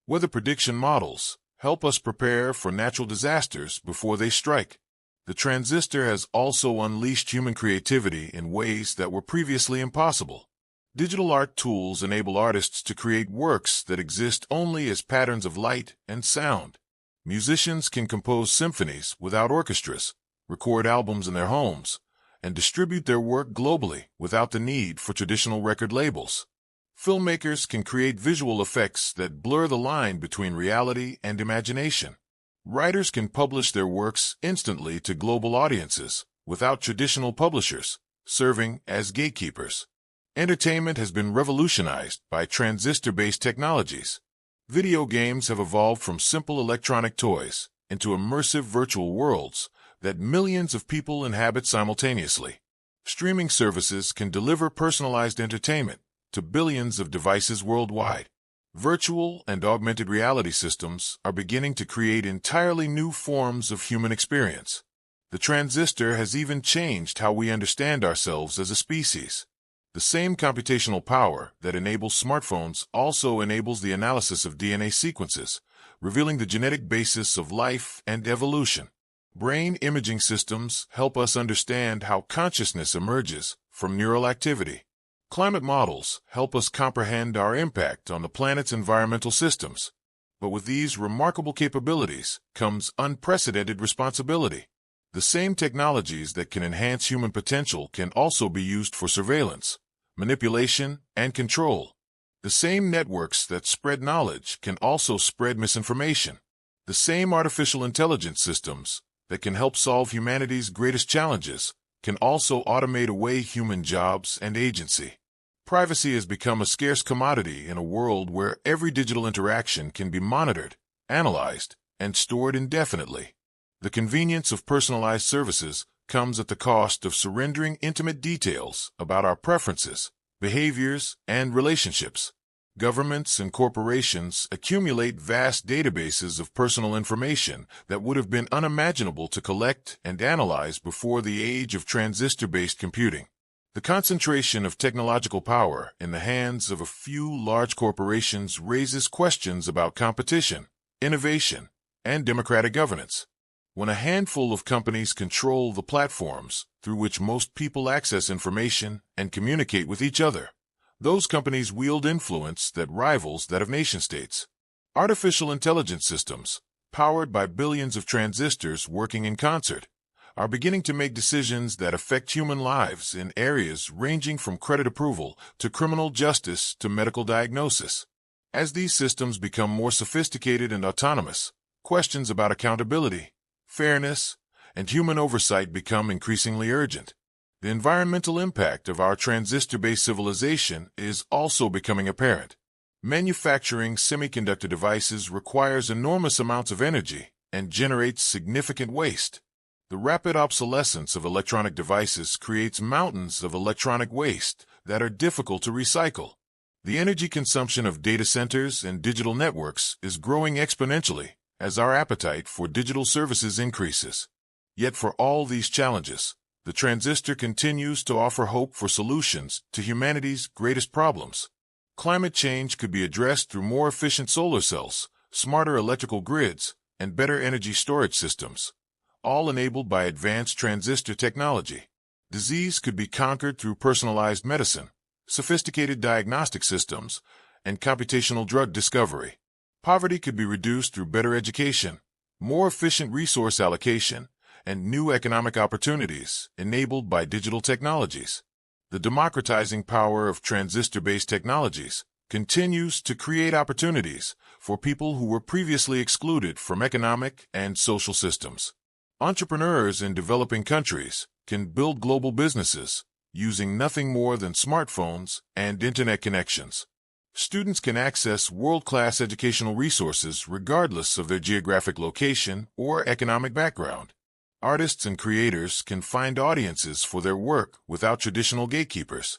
Weather prediction models help us prepare for natural disasters before they strike. The transistor has also unleashed human creativity in ways that were previously impossible. Digital art tools enable artists to create works that exist only as patterns of light and sound. Musicians can compose symphonies without orchestras, record albums in their homes, and distribute their work globally without the need for traditional record labels. Filmmakers can create visual effects that blur the line between reality and imagination. Writers can publish their works instantly to global audiences without traditional publishers, serving as gatekeepers. Entertainment has been revolutionized by transistor-based technologies. Video games have evolved from simple electronic toys into immersive virtual worlds that millions of people inhabit simultaneously. Streaming services can deliver personalized entertainment to billions of devices worldwide. Virtual and augmented reality systems are beginning to create entirely new forms of human experience. The transistor has even changed how we understand ourselves as a species. The same computational power that enables smartphones also enables the analysis of DNA sequences, revealing the genetic basis of life and evolution. Brain imaging systems help us understand how consciousness emerges from neural activity. Climate models help us comprehend our impact on the planet's environmental systems. But with these remarkable capabilities comes unprecedented responsibility. The same technologies that can enhance human potential can also be used for surveillance, manipulation, and control. The same networks that spread knowledge can also spread misinformation. The same artificial intelligence systems that can help solve humanity's greatest challenges can also automate away human jobs and agency. Privacy has become a scarce commodity in a world where every digital interaction can be monitored, analyzed, and stored indefinitely. The convenience of personalized services comes at the cost of surrendering intimate details about our preferences, behaviors, and relationships. Governments and corporations accumulate vast databases of personal information that would have been unimaginable to collect and analyze before the age of transistor-based computing. The concentration of technological power in the hands of a few large corporations raises questions about competition, innovation, and democratic governance. When a handful of companies control the platforms through which most people access information and communicate with each other, those companies wield influence that rivals that of nation-states. Artificial intelligence systems, powered by billions of transistors working in concert, are beginning to make decisions that affect human lives in areas ranging from credit approval to criminal justice to medical diagnosis. As these systems become more sophisticated and autonomous, questions about accountability, fairness, and human oversight become increasingly urgent. The environmental impact of our transistor-based civilization is also becoming apparent. Manufacturing semiconductor devices requires enormous amounts of energy and generates significant waste. The rapid obsolescence of electronic devices creates mountains of electronic waste that are difficult to recycle. The energy consumption of data centers and digital networks is growing exponentially as our appetite for digital services increases. Yet for all these challenges, the transistor continues to offer hope for solutions to humanity's greatest problems. Climate change could be addressed through more efficient solar cells, smarter electrical grids, and better energy storage systems, all enabled by advanced transistor technology. Disease could be conquered through personalized medicine, sophisticated diagnostic systems, and computational drug discovery. Poverty could be reduced through better education, more efficient resource allocation, and new economic opportunities enabled by digital technologies. The democratizing power of transistor-based technologies continues to create opportunities for people who were previously excluded from economic and social systems. Entrepreneurs in developing countries can build global businesses using nothing more than smartphones and internet connections. Students can access world-class educational resources regardless of their geographic location or economic background. Artists and creators can find audiences for their work without traditional gatekeepers.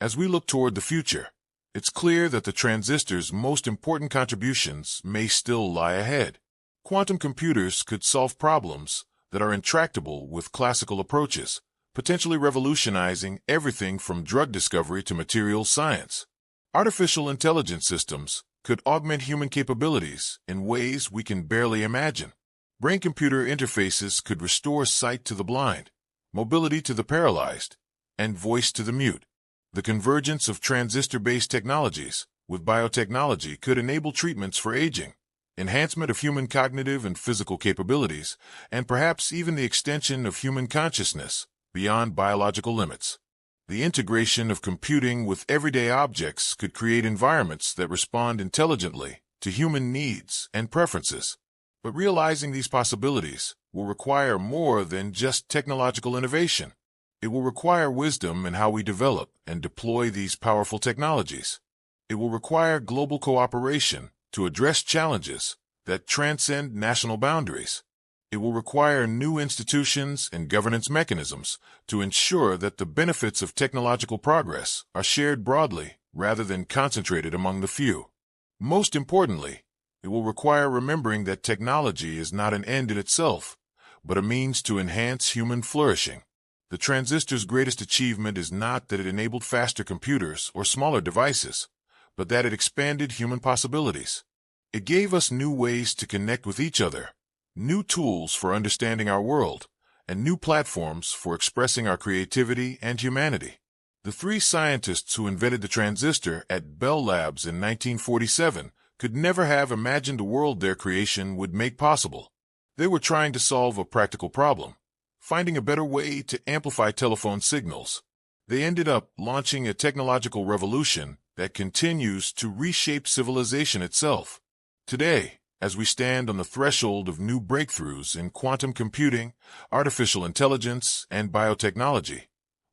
As we look toward the future, it's clear that the transistor's most important contributions may still lie ahead. Quantum computers could solve problems that are intractable with classical approaches, potentially revolutionizing everything from drug discovery to materials science. Artificial intelligence systems could augment human capabilities in ways we can barely imagine. Brain-computer interfaces could restore sight to the blind, mobility to the paralyzed, and voice to the mute. The convergence of transistor-based technologies with biotechnology could enable treatments for aging, enhancement of human cognitive and physical capabilities, and perhaps even the extension of human consciousness beyond biological limits. The integration of computing with everyday objects could create environments that respond intelligently to human needs and preferences. But realizing these possibilities will require more than just technological innovation. It will require wisdom in how we develop and deploy these powerful technologies. It will require global cooperation to address challenges that transcend national boundaries. It will require new institutions and governance mechanisms to ensure that the benefits of technological progress are shared broadly rather than concentrated among the few. Most importantly, it will require remembering that technology is not an end in itself, but a means to enhance human flourishing. The transistor's greatest achievement is not that it enabled faster computers or smaller devices, but that it expanded human possibilities. It gave us new ways to connect with each other, new tools for understanding our world, and new platforms for expressing our creativity and humanity. The three scientists who invented the transistor at Bell Labs in 1947 could never have imagined the world their creation would make possible. They were trying to solve a practical problem, finding a better way to amplify telephone signals. They ended up launching a technological revolution that continues to reshape civilization itself. Today, as we stand on the threshold of new breakthroughs in quantum computing, artificial intelligence, and biotechnology,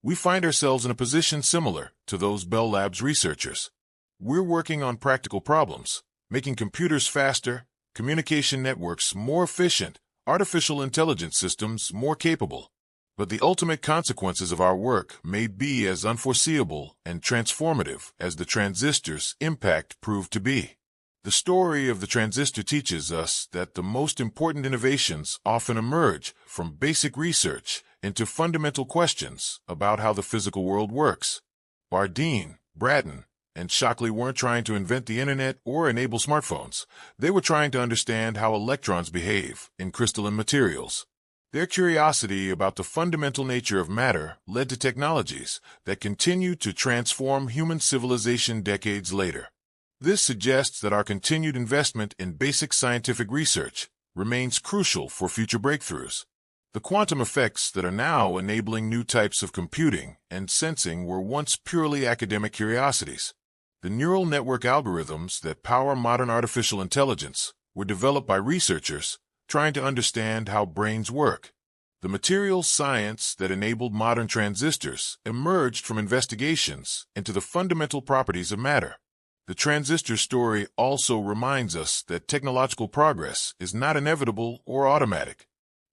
we find ourselves in a position similar to those Bell Labs researchers. We're working on practical problems, making computers faster, communication networks more efficient, artificial intelligence systems more capable. But the ultimate consequences of our work may be as unforeseeable and transformative as the transistor's impact proved to be. The story of the transistor teaches us that the most important innovations often emerge from basic research into fundamental questions about how the physical world works. Bardeen, Bratton, and Shockley weren't trying to invent the internet or enable smartphones. They were trying to understand how electrons behave in crystalline materials. Their curiosity about the fundamental nature of matter led to technologies that continue to transform human civilization decades later. This suggests that our continued investment in basic scientific research remains crucial for future breakthroughs. The quantum effects that are now enabling new types of computing and sensing were once purely academic curiosities. The neural network algorithms that power modern artificial intelligence were developed by researchers trying to understand how brains work. The materials science that enabled modern transistors emerged from investigations into the fundamental properties of matter. The transistor story also reminds us that technological progress is not inevitable or automatic.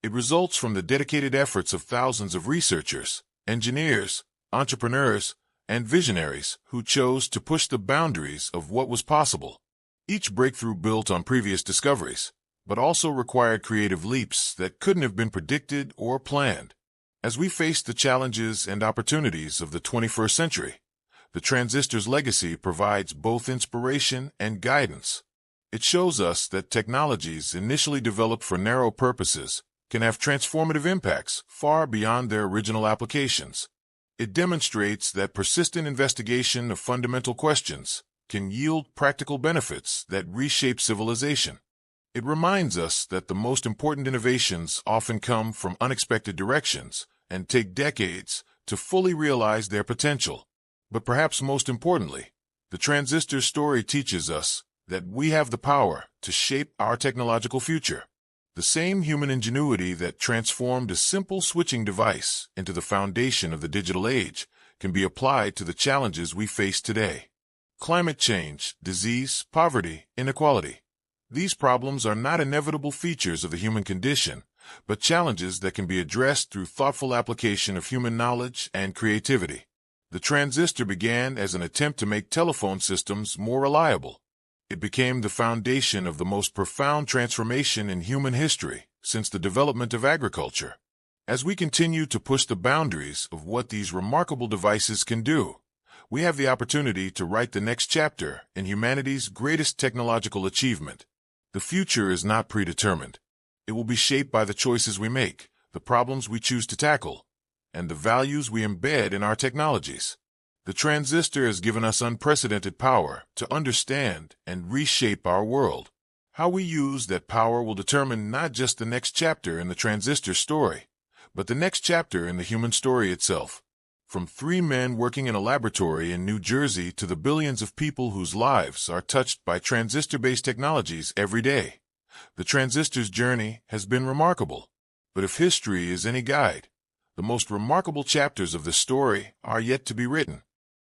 It results from the dedicated efforts of thousands of researchers, engineers, entrepreneurs, and visionaries who chose to push the boundaries of what was possible. Each breakthrough built on previous discoveries, but also required creative leaps that couldn't have been predicted or planned. As we face the challenges and opportunities of the 21st century, the transistor's legacy provides both inspiration and guidance. It shows us that technologies initially developed for narrow purposes can have transformative impacts far beyond their original applications. It demonstrates that persistent investigation of fundamental questions can yield practical benefits that reshape civilization. It reminds us that the most important innovations often come from unexpected directions and take decades to fully realize their potential. But perhaps most importantly, the transistor story teaches us that we have the power to shape our technological future. The same human ingenuity that transformed a simple switching device into the foundation of the digital age can be applied to the challenges we face today. Climate change, disease, poverty, inequality. These problems are not inevitable features of the human condition, but challenges that can be addressed through thoughtful application of human knowledge and creativity. The transistor began as an attempt to make telephone systems more reliable. It became the foundation of the most profound transformation in human history since the development of agriculture. As we continue to push the boundaries of what these remarkable devices can do, we have the opportunity to write the next chapter in humanity's greatest technological achievement. The future is not predetermined. It will be shaped by the choices we make, the problems we choose to tackle, and the values we embed in our technologies. The transistor has given us unprecedented power to understand and reshape our world. How we use that power will determine not just the next chapter in the transistor story, but the next chapter in the human story itself. From 3 men working in a laboratory in New Jersey to the billions of people whose lives are touched by transistor-based technologies every day, the transistor's journey has been remarkable. But if history is any guide, the most remarkable chapters of the story are yet to be written.